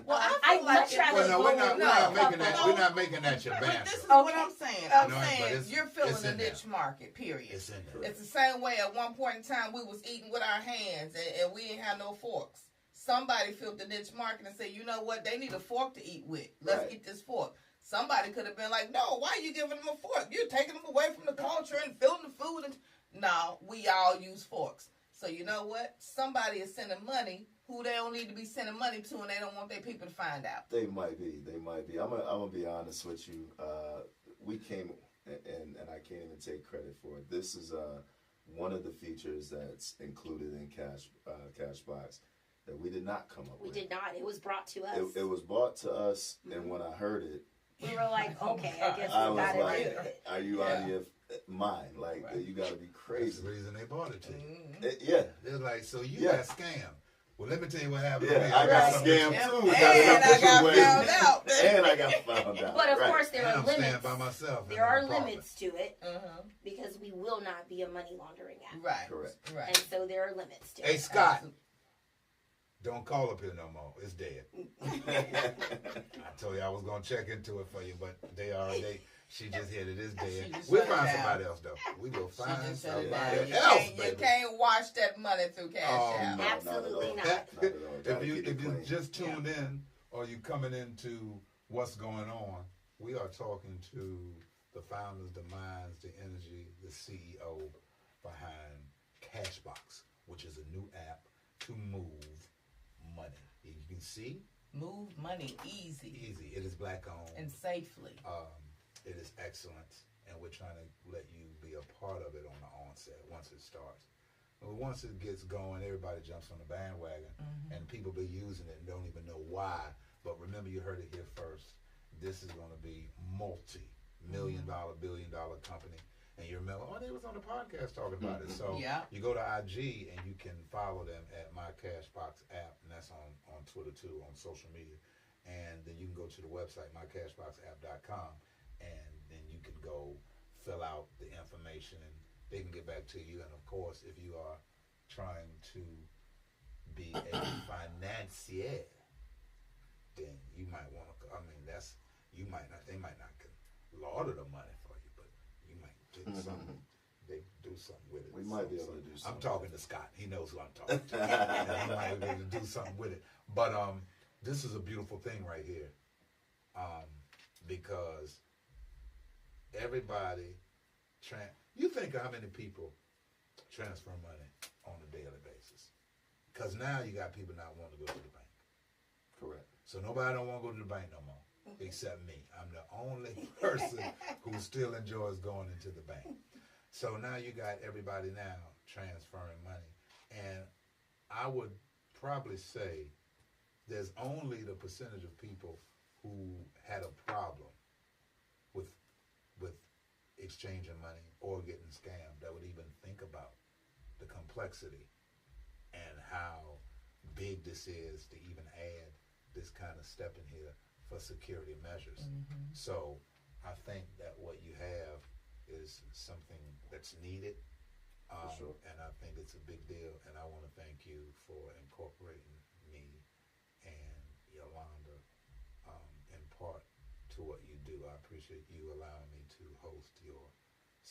Well, I I'd feel like much it rather was- Well, no, we're not making that. no. We're not making that your But banter. this is Okay. what I'm saying. No, I'm but saying it's- you're filling it's a in there. niche market, period. It's in there. It's the same way at one point in time we was eating with our hands and we didn't have no forks. Somebody filled the niche market and said, you know what, they need a fork to eat with. Let's Right. get this fork. Somebody could have been like, no, why are you giving them a fork? You're taking them away from the culture and filling the food. And no, we all use forks. So you know what? Somebody is sending money who they don't need to be sending money to, and they don't want their people to find out. They might be. I'm gonna be honest with you. We came, and I can't even take credit for it. This is one of the features that's included in Cashbox that we did not come up We with. did not. It was brought to us. It was brought to us, and when I heard it, We were like, okay, I guess I we was got it like, right. "Are you out of your mind? Like, Right. you got to be That's crazy." the reason they bought it to you. Mm-hmm. Yeah, They're like, so you Yeah. got scammed. Well, let me tell you what happened. yeah. to me. I got Right. scammed Yep. too. And I got found out. And I got found out. But of Right. course, there And are I'm staying limits. by myself. in There are my apartment. limits to it Uh-huh. because we will not be a money laundering app. Right. Correct. Right. And so there are limits to Hey, it. Scott, don't call up here no more. It's dead. I told you I was going to check into it for you, but she just hit it. It's She dead. just We'll shut it find down. somebody else, though. We will She find just shut it somebody down. You else, can't, you baby. can't wash that money through Cash Oh, App. no. Absolutely not. Not at all. Gotta If you keep it clean. just tuned in or you coming into what's going on, we are talking to the founders, the minds, the energy, the CEO behind Cashbox, which is a new app to move money. You can see, Move money easy easy. It is black owned. and safely. It is excellent, and we're trying to let you be a part of it on the onset once it starts. Well, once it gets going, everybody jumps on the bandwagon, and people be using it and don't even know why. But remember, you heard it here first. This is going to be multi-million-dollar, billion-dollar company. And you remember, oh, they was on the podcast talking about it. So Yeah. you go to IG and you can follow them at My Cashbox app, and that's on Twitter too, on social media. And then you can go to the website, mycashboxapp.com, and then you can go fill out the information and they can get back to you. And of course, if you are trying to be a financier, then you might want to, they might not lauder the money for you, but you might get something, they do something with it. We might be able to do something. I'm talking to Scott. He knows who I'm talking to. And he might be able to do something with it. But this is a beautiful thing right here. Because everybody, you think of how many people transfer money on a daily basis. Because now you got people not wanting to go to the bank. Correct. So nobody don't want to go to the bank no more, except me. I'm the only person who still enjoys going into the bank. So now you got everybody now transferring money. And I would probably say there's only the percentage of people who had a problem with exchanging money or getting scammed that would even think about the complexity and how big this is to even add this kind of step in here for security measures. So I think that what you have is something that's needed, For sure. and I think it's a big deal, and I want to thank you for incorporating me and Yolanda in part to what you do. I appreciate you allowing me to host your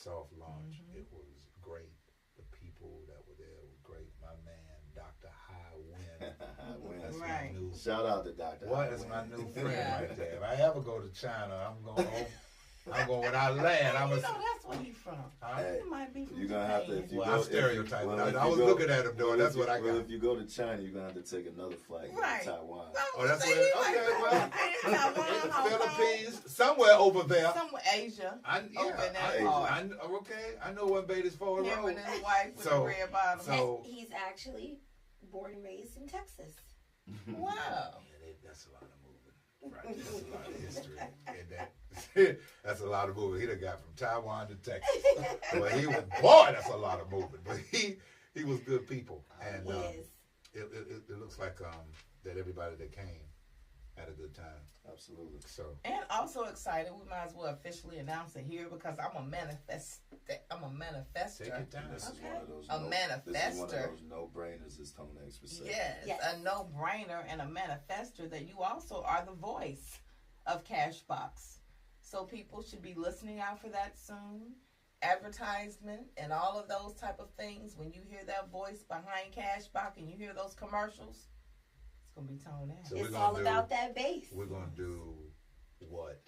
soft launch. It was great. The people that were there were great. My man, Dr. High Win. That's Right. my new. Shout out to Dr. What is my new friend right there? If I ever go to China, I'm going when I land. You know that's where he's from. Hey, He might be from you're gonna have to. Japan. If you Well, go, I'm stereotyping. if I was you go- looking at him doing. well, That's if what you- I Well, got. if you go to China, you're gonna have to take another flight Right. to Taiwan. Oh, that's See, what. he might Okay, be well, from Taiwan, Hong Kong, Philippines, somewhere over there. somewhere Asia. I, yeah, Over in that I, part. I know what Beatty's Forward Him Road. and his wife with So- the red bottom. so- And he's actually born and raised in Texas. Wow. Yeah, that's a lot of moving. Right, that's a lot of history. And that's a lot of moving. He done got from Taiwan to Texas. Well, that's a lot of moving. But he was good people. And Yes. it looks like that everybody that came had a good time. Absolutely. So And also excited, we might as well officially announce it here because I'm a manifester. take your time. This is Okay. one of those. A This is one of manifester. those no-brainers, as Tone X would say. Yes, Yes. a no-brainer and a manifester that you also are the voice of Cashbox. So people should be listening out for that soon. Advertisement and all of those type of things. When you hear that voice behind Cashbox and you hear those commercials, it's gonna be Tone X. So we're It's gonna all do- about that bass. We're gonna do what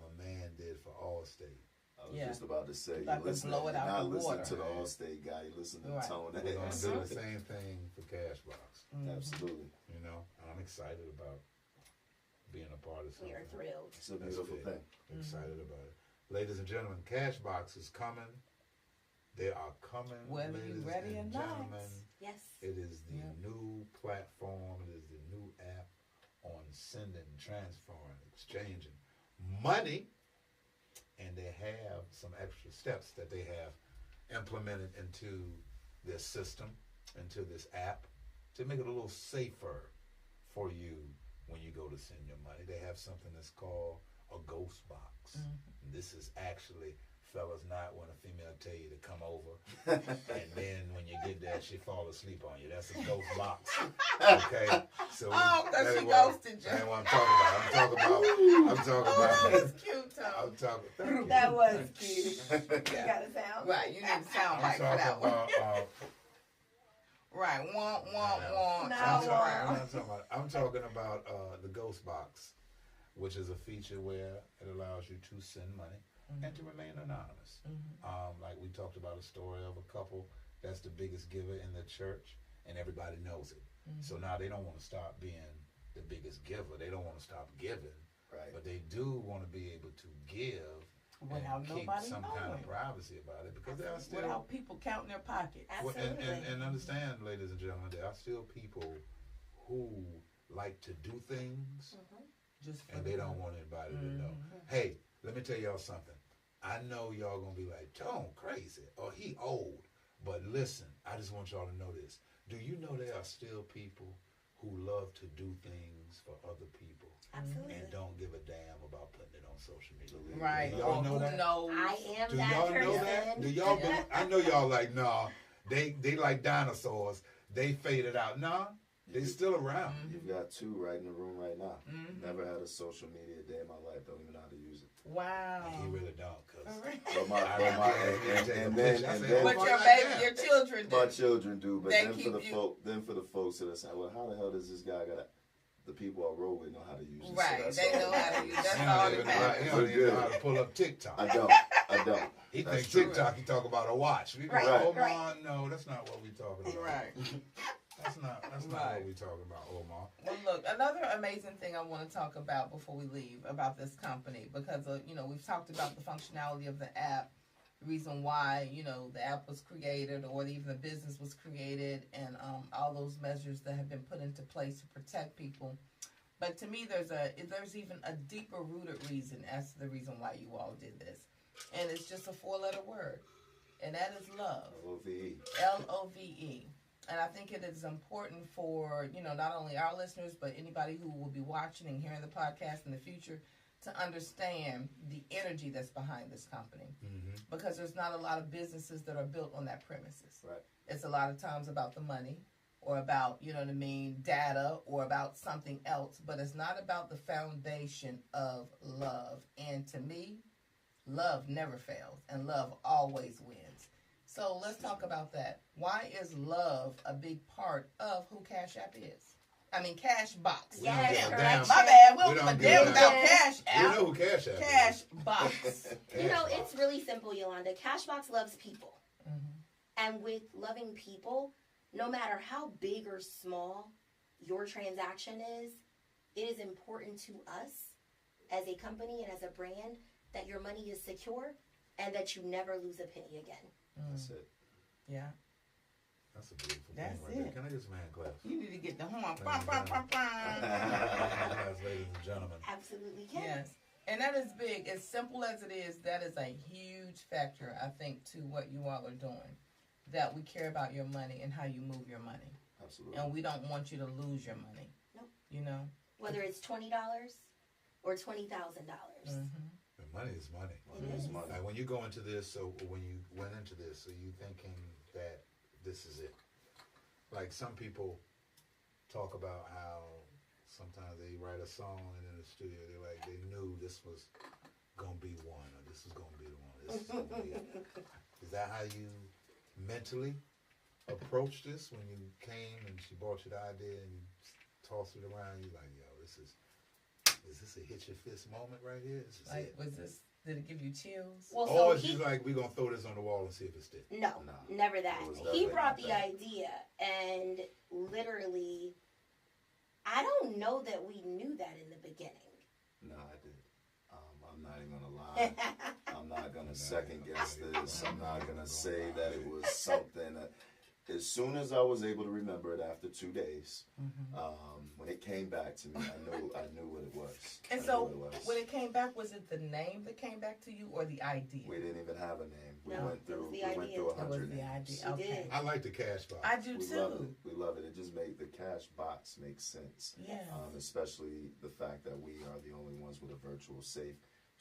my man did for Allstate. I was Yeah. just about to say, About you to listen, blow it you're out not the listening water. to the Allstate guy, you listen to Right. Tone We're gonna X. do the same thing for Cashbox. Absolutely. You know, and I'm excited about being a part of something. We are thrilled. It's a That's beautiful big. thing. Excited about it. Ladies and gentlemen, Cashbox is coming. They are coming, Whether you ladies ready and or not. gentlemen. Yes. It is the Yeah. new platform. It is the new app on sending, transferring, exchanging money. And they have some extra steps that they have implemented into their system, into this app, to make it a little safer for you when you go to send your money. They have something that's called a ghost box. This is actually, fellas, not when a female tell you to come over, and then when you get there, she fall asleep on you. That's a ghost box. Okay, so Oh, 'cause that she ain't what- ghosted you. That ain't what I'm talking about. I'm talking about. That's cute, Tone. I'm talking. Thank you. That was cute. You Yeah. got a sound? Right, you need to sound I'm like for that talking one. about. Right, want. No. I'm talking about the Ghost Box, which is a feature where it allows you to send money and to remain anonymous. Like we talked about a story of a couple that's the biggest giver in the church, and everybody knows it. So now they don't want to stop being the biggest giver. They don't want to stop giving, Right. but they do want to be able to give Without and keep nobody some kind of knowing. privacy about it, because there are still Without people counting their pockets. well, Absolutely. and understand, ladies and gentlemen, there are still people who like to do things Just for and the they don't money. want anybody to know. Hey, let me tell y'all something. I know y'all gonna be like, Tone crazy or he old, but listen, I just want y'all to know this. Do you know there are still people who love to do things for other people Absolutely. and don't give a damn about putting it on social media? Right. Do y'all Or know who that? knows? I am Do that y'all person. know that? Do y'all? I know y'all like, nah. They like dinosaurs. They faded out. Nah, they still around. You've got two right in the room right now. Never had a social media day in my life. Don't even know how to use it. Wow. He really don't, cause But my, I but my, take a and picture. then, I and say, then But oh, your my baby, God. your children do. my children do. But They then keep for the you- for the folks that are saying, well, how the hell does this guy got? The people I roll with know how to use it. Right, So they that's all. know how to use. That's He all don't that even know how- matters. he don't even know how to pull up TikTok. I don't. He That's thinks true. TikTok. He talk about a watch. We go, Right, Omar, right. no, that's not what we talking about. Right. That's not Right. what we talking about, Omar. Well, look, another amazing thing I want to talk about before we leave about this company, because we've talked about the functionality of the app, the reason why the app was created, or even the business was created, and all those measures that have been put into place to protect people. But to me, there's even a deeper rooted reason as to the reason why you all did this, and it's just a 4-letter word, and that is love. LOVE. LOVE. And I think it is important for, not only our listeners, but anybody who will be watching and hearing the podcast in the future to understand the energy that's behind this company. Because there's not a lot of businesses that are built on that premises. Right. It's a lot of times about the money or about, data or about something else. But it's not about the foundation of love. And to me, love never fails and love always wins. So let's talk about that. Why is love a big part of who Cash App is? I mean, Cash Box. Yes, correct. My bad. We don't give a give damn a about damn. Cash We App. know who Cash App Cash is. Box. You know, Cash it's Box. really simple, Yolanda. Cashbox loves people. Mhm. And with loving people, no matter how big or small your transaction is, it is important to us as a company and as a brand that your money is secure and that you never lose a penny again. That's it. Yeah. That's a beautiful That's thing right there. it. Can I get some hand claps? You need to get the horn. Hand claps, ladies and gentlemen. Absolutely can. Yes. And that is big. As simple as it is, that is a huge factor, I think, to what you all are doing. That we care about your money and how you move your money. Absolutely. And we don't want you to lose your money. Nope. You know? Whether it's $20 or $20,000. Mm-hmm. And money is money. It is. money. Like when you go into this, so when you went into this, are you thinking that this is it? Like some people talk about how sometimes they write a song and in the studio they knew this was gonna be one, or this was gonna be the one. This is gonna be it. Is that how you mentally approached this when you came and she brought you the idea and you tossed it around? You like, yo, is this a hit your fist moment right here? This is Like, it. did it give you chills? Well, Or so is he, it like, we're gonna throw this on the wall and see if it sticks? no, No, never that. it was He definitely brought not the that. idea, and literally, I don't know that we knew that in the beginning. No, I did. I'm not even gonna lie. I'm not gonna second guess this. I'm not gonna say that it was something that, as soon as I was able to remember it after 2 days, when it came back to me, I knew what it was. And I knew so what it was. when it came back, was it the name that came back to you or the idea? We didn't even have a name. We No, went it through. was the We went idea. through It was 100 the names. idea. We Okay. did. I like the cash box. I do We too. love it. We love it. It just made the cash box make sense. Yeah. Especially the fact that we are the only ones with a virtual safe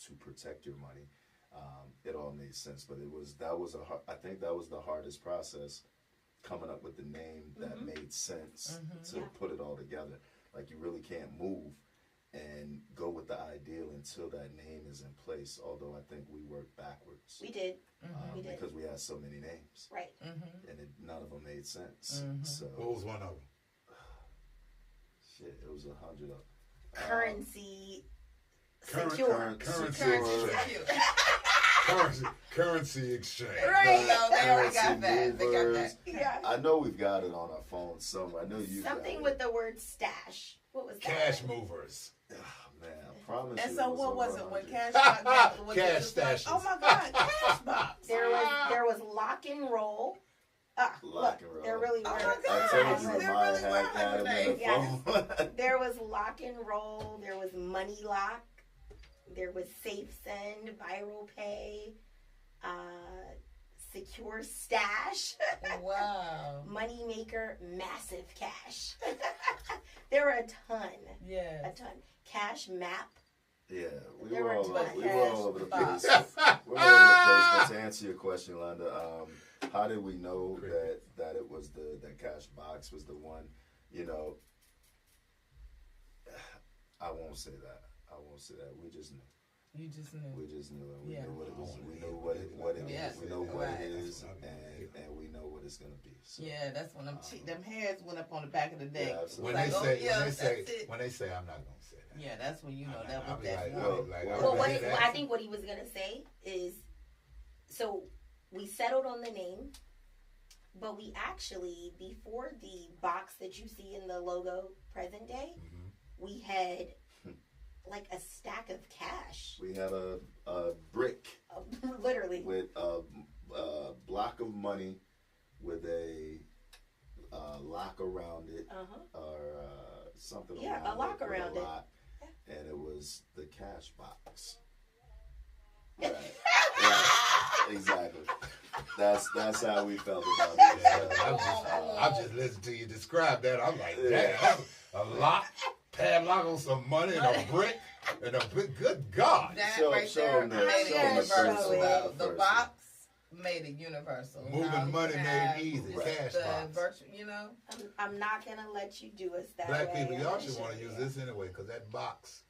to protect your money. It all made sense, but I think that was the hardest process, coming up with the name that made sense to Yeah. put it all together. Like, you really can't move and go with the ideal until that name is in place. Although I think we worked backwards We did. We did. because we had so many names Right. and none of them made sense. So What was one of them? shit, it was 100 of Currency current- secure. Currency exchange. Right. No, they already got currency that. They got movers. that. Yeah. I know we've got it on our phone somewhere. I know you Something got with it. the word stash. What was that? Cash movers. Oh, man, I promise And you. so it what was over it when 100. Cash Box got was Cash it just like, stashes. oh my God, Cash Box. There was lock and roll. Lock Look, and roll. there really Oh were. my I God. told you There mine really had were him in the Yes. phone. There was lock and roll. There was money lock. There was safe send, viral pay, secure stash, Wow. money maker, massive cash. There were a ton. Yes. Cash map. Yeah, we There were were all two over the cash place. box. We're all over the place. But to answer your question, Londa, how did we know that it was that cash box was the one? You know, I won't say that. We just knew. You just knew. We just knew it. We Yeah. knew what it was. We know what it Yeah. is. We know what Right. it is, and we know what it's gonna be. So, Yeah, that's when them hairs went up on the back of the neck. Yeah, absolutely. When Like, they oh, say, yeah, when they say, that's it. when they say, I'm not gonna say that. Yeah, that's when you know I'm that not- I'll was be that like, one. like, well, Well, I did that. I think what he was gonna say is, so we settled on the name, but we actually, before the box that you see in the logo present day, we had like a stack of cash, we had a brick literally. with a block of money with a lock around it, or something Yeah, around a lock it, with around a it. lock, and it was the cash box. Right. Right. Exactly. That's how we felt about it. Yeah, I'm just listening to you describe that. I'm like, damn, that's a lock, padlock on some money and a brick and a brick. Good God. That Show- right show there them the- made show it them the universal. person. Though. The Person. box made it universal. Moving Now you money have made easy. Right. Cash the box. virtual, you know. I'm not gonna let you do us that Black way. people, I'm y'all gonna should want to show use you. this anyway, because that box,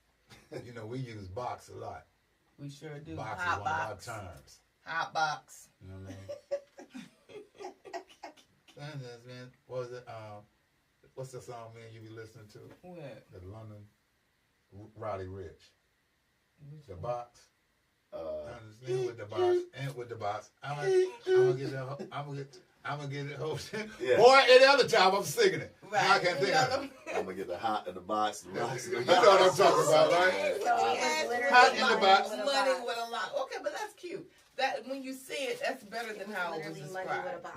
you know, we use box a lot. We sure do. Box is Hot one box. of our terms. Hot box. You know what I mean? Man, what was it? What's the song, man, you be listening to? What? The London Roddy Rich. Which The one? box. And with the box. And with the box. I'm gonna get it hosted. Yeah. Boy, any other time I'm singing it. Right. I can't think of it. I'm gonna get the hot in the box. The box in the You box. know what I'm talking about, right? Hot in the box. Money with a lot. Okay, but that's cute. That when you see it, that's better than how it was Literally money with a described. box.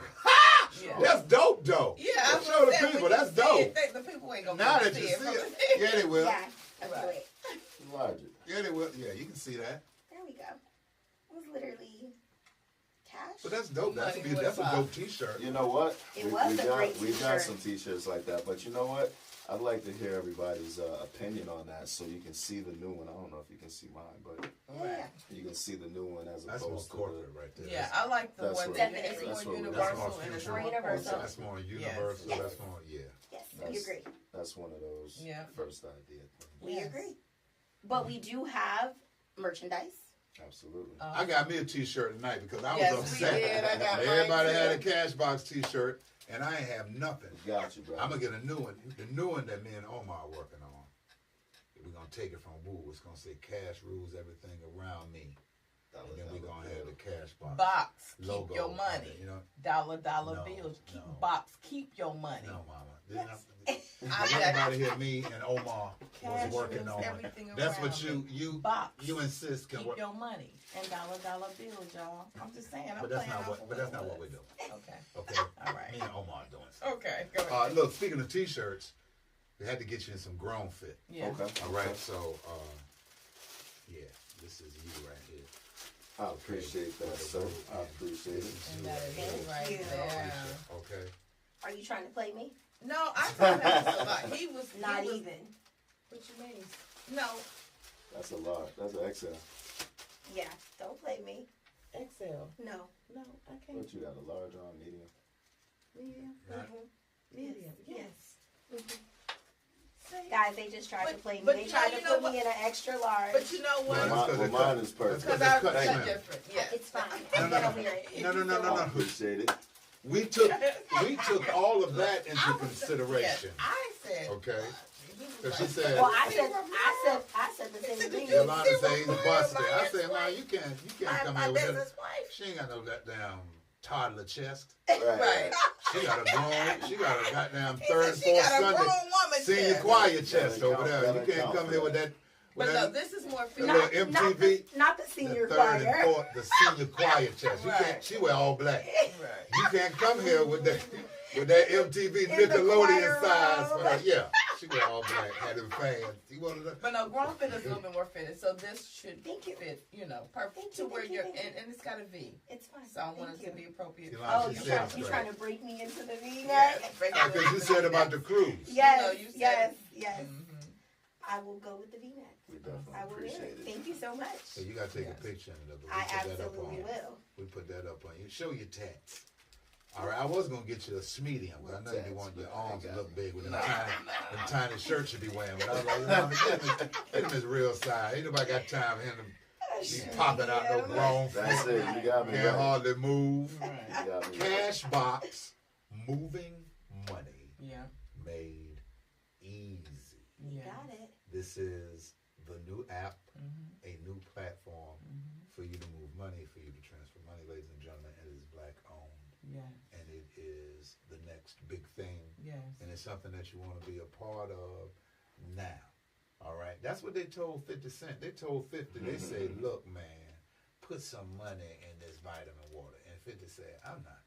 Yeah. That's dope, though. Yeah, I Show the saying, people. when you That's see dope. it, the people ain't gonna Now be able that to you see it see from it, the yeah, they will. Yeah, that's Right. great. Logic. Yeah, they will. Yeah, you can see that. There we go. It was literally cash. But that's dope. That's Money with a a dope T-shirt. You know what? It was a great we got t-shirt. some T-shirts like that, but you know what? I'd like to hear everybody's opinion on that, so you can see the new one. I don't know if you can see mine, but Right. you can see the new one as That's more opposed to corporate right there. Yeah, I like the That's one what- that Definitely. it's That's more what we- That's universal more and it's future. more universal. That's more universal. Yes. That's more, yeah. Yes, That's- we agree. that's one of those Yeah. first idea things. We Yes. agree. But we do have merchandise. Absolutely. I got me a T-shirt tonight because I was Yes, we upset. did. I got mine, Everybody too. had a cash box T-shirt, and I ain't have nothing. Got you, bro. I'm gonna get a new one. The new one that me and Omar are working on. We're gonna take it from Woo. It's gonna say "Cash rules everything around me," and then we're gonna have the cash box box. Keep logo your on money. it, you know? Dollar No, bills. Keep no. box. Keep your money. No, Mama. I got Everybody here, me and Omar Cash was working rules on. everything That's what around you box. you insist can Keep work. your money and dollar bills, y'all. I'm just saying. I'm But that's playing not off what. of But that's not it what we're was. doing. Okay. Okay. All right. Me and Omar are doing something. Okay. Go ahead. Look, speaking of T-shirts, we had to get you in some grown fit. Yeah. Okay. All right. So, yeah, this is you right here. I appreciate that, sir. I appreciate it. And that is it right you. there. Okay. Are you trying to play me? No, I thought that was a lot. He was Not he was, even. What you mean? No. That's a lot. That's an XL. Yeah, don't play me. XL. No. No, I can't. But you got a large arm, medium. Medium. Not- Medium. Yes. See? Guys, they just tried to But- play me. but They you tried know- to you know put what? me in an extra large. But you know what? Well, Well, because mine, it well, mine cut- is perfect. Because That's I cut cut slim. different. Yeah. It's fine. No, Get over here. No. I appreciate it. We took all of that into I was- consideration. Yes, I said. Okay. He was Because she like, said, Well, I said the same thing. Yolanda see said what he's a my busted. I ex-wife- said, man, you can't come my here with that. business wife. She ain't got no goddamn toddler chest. Right. She got a goddamn He third, said she fourth got a Sunday grown woman senior chest. choir chest Gotta over there. count- You gotta can't count come for here with that. that. But With no, that this is more the fitting. little Not the, MTV. not the The senior third choir. and fourth, the senior choir chest. You Right. can't. She wear all black. Right. You can't come here with that MTV In the Nickelodeon choir size. robe. For her. Yeah, she wear all black. Had them fans. You wanted to. But no, grown fit is a little bit more fitted. So this should Thank you. fit, perfect Thank to you, where thank you, you're, thank you. and it's got a V. It's fine. So I want Thank it you. to be appropriate. You Oh, She you said trying, it you straight. trying to break me into the V Yeah, neck? Because you said about the cruise. Yes, you said yes, it. yes. Mhm. I will go with the V neck. We definitely I will wear appreciate it. it. Thank you so much. So you gotta take Yes. a picture of it. I We put that up absolutely on. will. We put that up on you. Show your tats. All right, I was gonna get you a medium, but I know you Tats, want your man. arms to I look got big with them tiny shirts you be wearing. But I was like, get him his real size. Ain't nobody got time for him to be popping out no grown That's feet. it. You got me Can't right. hardly move. Right. You got me right. Cash box, moving money Yeah. made easy. You Yeah. got it. This is the new app, Mhm. a new platform Mhm. for you to move money, for you to transfer money, ladies and gentlemen. It is black owned, Yes. and it is the next big thing, Yes. and it's something that you want to be a part of now. All right, that's what they told 50 Cent. They told 50, they say, look, man, put some money in this vitamin water. And 50 said, I'm not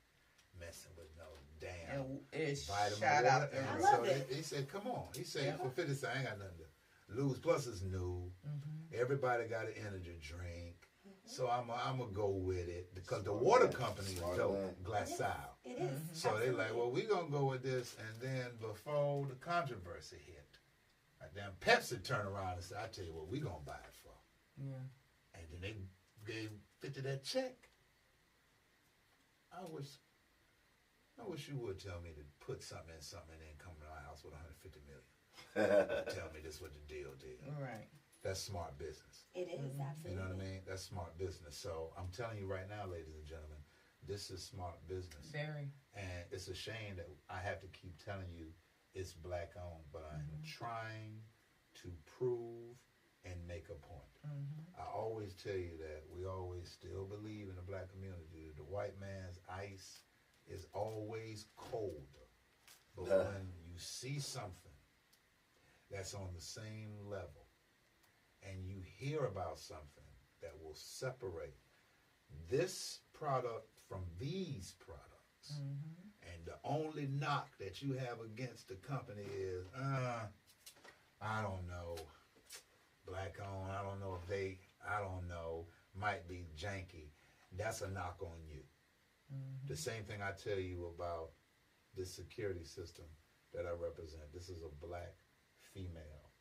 messing with no damn And it's vitamin shout water. out And there. I so love it. he said, come on. He said, Yeah. for 50 Cent, I ain't got nothing to lose. Plus, it's new. Mhm. Everybody got an energy drink. So I'm going to go with it. Because the Smart water man. company is Smart dope, man. Glassau. It is. Mhm. So they like, Absolutely. well, we're going to go with this. And then before the controversy hit, damn Pepsi turned around and said, I tell you what, we're going to buy it for. Yeah. And then they gave 50 that check. I wish you would tell me to put something in something and then come to my house with $150 million. Tell me this what the deal did. Right. That's smart business. It is, absolutely. You know what I mean? That's smart business. So I'm telling you right now, ladies and gentlemen, this is smart business. Very. And it's a shame that I have to keep telling you it's black owned, but I'm trying to prove and make a point. I always tell you that we always still believe in the black community that the white man's ice is always colder. But when you see something that's on the same level and you hear about something that will separate this product from these products, and the only knock that you have against the company is, I don't know, black owned, I don't know if they, I don't know, might be janky. That's a knock on you. The same thing I tell you about this security system that I represent. This is a black female,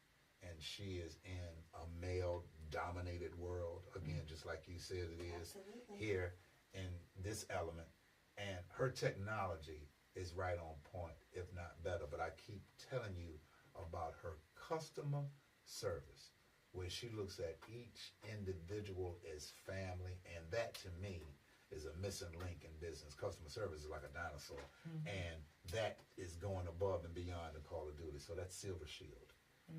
and she is in a male-dominated world. Again, just like you said it is here in this element. And her technology is right on point, if not better. But I keep telling you about her customer service, where she looks at each individual as family, and that to me is a missing link in business. Customer service is like a dinosaur, and that is going above and beyond the Call of Duty. So that's Silver Shield.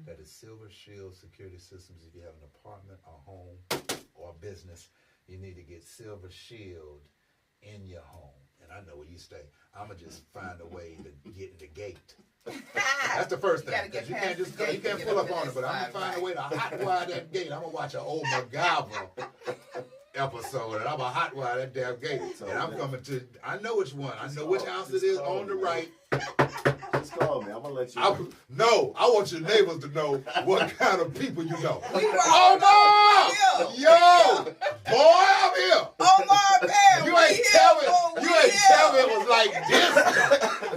That is Silver Shield Security Systems. If you have an apartment, a home, or a business, you need to get Silver Shield in your home. And I know where you stay. I'ma just find a way to get in the gate. That's the first thing. Because you can't just go, you can't pull up on it. But I'm gonna find a way to hotwire that gate. I'm gonna watch an old MacGyver episode, and I'm gonna hotwire that damn gate. And I'm coming to. I know which one. I know which house it is on the right. Just call me. I'm gonna let you. No, I want your neighbors to know what kind of people you know. Omar! Yo! Boy, I'm here! Omar, man! You ain't tell me it was like this.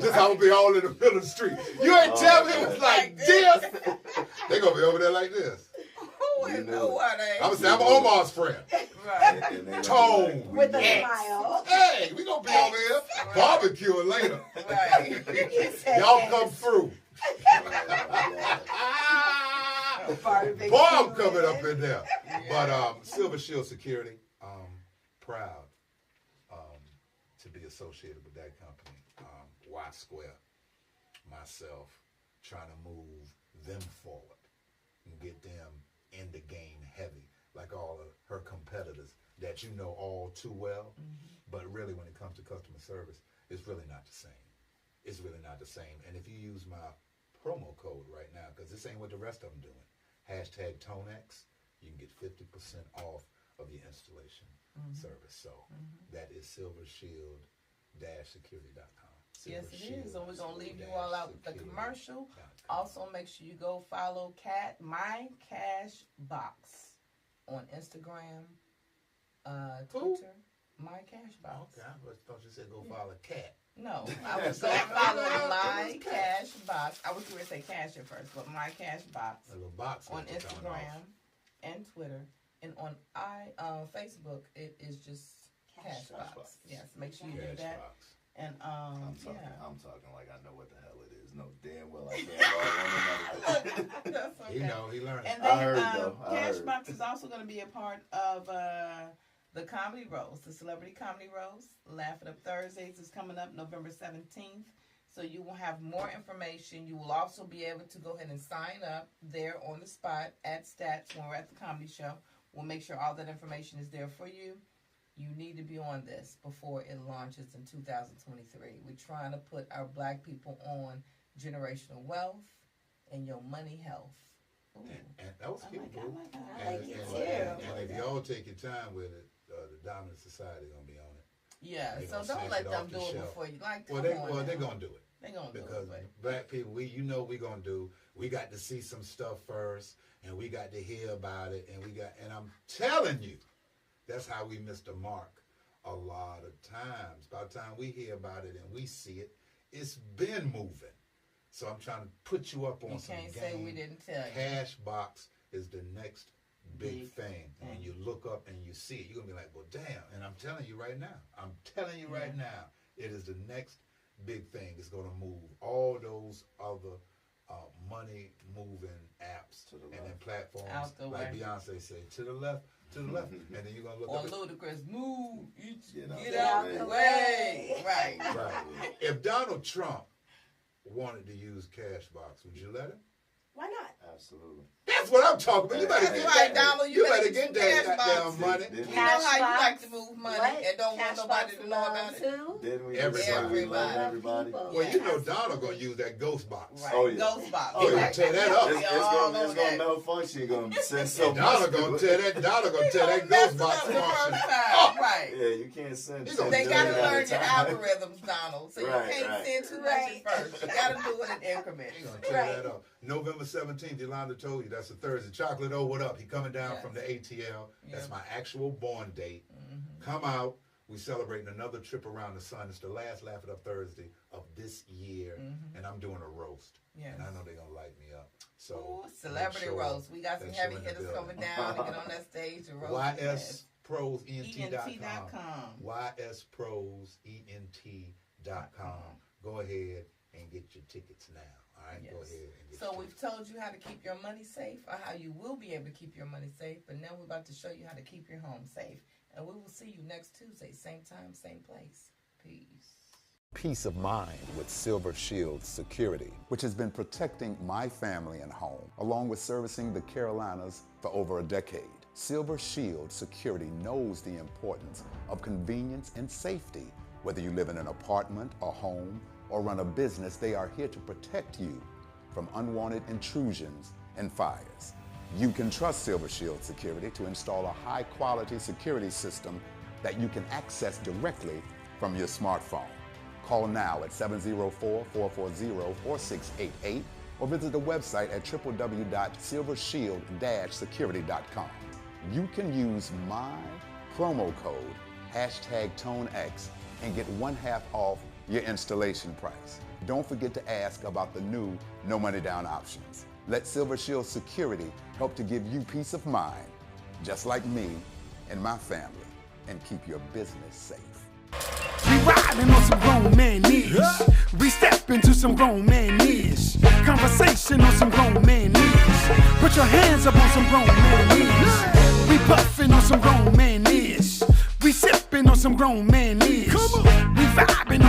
Just how I'm gonna be all in the middle of the street. You ain't tell me it was like this. They gonna be over there like this. You know what? I'm gonna say I'm Omar's friend. Right. Tone. With a smile. Hey, we gonna be over here barbecuing later. Right. Y'all come through. Boy, I'm coming up in there. But Silver Shield Security, proud to be associated with that company. Y Square, myself, trying to move them forward and get them in the game heavy, like all of her competitors that you know all too well. But really, when it comes to customer service, it's really not the same. It's really not the same. And if you use my promo code right now, because this ain't what the rest of them doing, #ToneX, you can get 50% off of your installation service. So that is silvershield-security.com. Yes, it is. And we're going to leave you all out with the commercial. Also, make sure you go follow My Cash Box on Instagram, Twitter. My Cash Box. Okay, I thought you said go follow Cat. No, I was going to follow My Cash Box. I was going to say Cash at first, but My Cash Box A little box on that you're coming Instagram and Twitter. And on Facebook, it is just Cash Box. Yes, make sure you do that. Box. And I'm talking like I know what the hell it is. No, damn well I can't. That's okay. He learned. And it. then I heard, though. Cashbox is also going to be a part of the Comedy Roast, the Celebrity Comedy Roast. Laugh It Up Thursdays is coming up November 17th. So you will have more information. You will also be able to go ahead and sign up there on the spot at Stats when we're at the comedy show. We'll make sure all that information is there for you. You need to be on this before it launches in 2023. We're trying to put our black people on generational wealth and your money health. And that was cute, boo. I like it too. And if y'all take your time with it, the Dominant Society gonna be on it. Yeah, They so gonna don't snatch let it them off do the it shelf. before you. Like, Well, come on they're now. gonna do it. They're gonna Because do it. black people, we gonna do. We got to see some stuff first, and we got to hear about it, and and I'm telling you, that's how we missed the mark a lot of times. By the time we hear about it and we see it, it's been moving. So I'm trying to put you up on some game. You can't say we didn't tell you. Cashbox is the next big thing. And when you look up and you see it, you're gonna be like, well, damn. And I'm telling you right now, it is the next big thing. It's gonna move all those other money moving apps To the and then left. platforms Out the like way. Beyonce said, to the left, and then you're gonna look Or up. Ludacris, move, Get out get the out way. the way. Right. Right. If Donald Trump wanted to use Cashbox, would you let him? Why not? Absolutely. That's what I'm talking about. You better That's get right, that. Donald. You better get that Cashbox. goddamn money. Didn't You know how you Cashbox. like to move money What? and don't want nobody to know about it? Too? Didn't we Everybody. say we love everybody? People. Well, you know Donald gonna use that ghost box. Right. Oh, yeah. Ghost box. Oh, yeah, Right. tear that up. We all know It's that. gonna malfunction. You're gonna send so Donald much. gonna tear that. Donald gonna tear that Mess ghost it box up the first function. time. Right. Yeah, you can't send. You gonna 10 They do gotta it million at a learn your time. algorithms, Donald. So Right, you can't right. send too much Right. at first. You gotta do it in increments. He gonna tear that up. November 17th, Yolanda told you that's a Thursday. Chocolate O, what up? He coming down Yes. from the ATL. That's Yep. my actual born date. Come out. We celebrating another trip around the sun. It's the last Laugh It Up Thursday of this year, and I'm doing a roast. Yes. And I know they're gonna light me up. So Ooh, make celebrity sure roast. We got some that heavy you're in the hitters building. coming down to get on that stage and roast. YSProsENT.com. YSProsENT.com. Go ahead and get your tickets now. All right, Yes. go ahead and get So your we've tickets. told you how to keep your money safe, or how you will be able to keep your money safe, but now we're about to show you how to keep your home safe. And we will see you next Tuesday, same time, same place. Peace. Peace of mind with Silver Shield Security, which has been protecting my family and home, along with servicing the Carolinas for over a decade. Silver Shield Security knows the importance of convenience and safety. Whether you live in an apartment, a home, or run a business, they are here to protect you from unwanted intrusions and fires. You can trust Silver Shield Security to install a high-quality security system that you can access directly from your smartphone. Call now at 704-440-4688 or visit the website at www.silvershield-security.com. You can use my promo code #ToneX and get 1/2 off your installation price. Don't forget to ask about the new no money down options. Let Silver Shield Security help to give you peace of mind, just like me and my family, and keep your business safe. We riding on some grown man knees. We step into some grown man knees. Conversation on some grown man knees. Put your hands up on some grown man knees. We puffing on some grown man knees. We sipping on some grown man knees. We vibing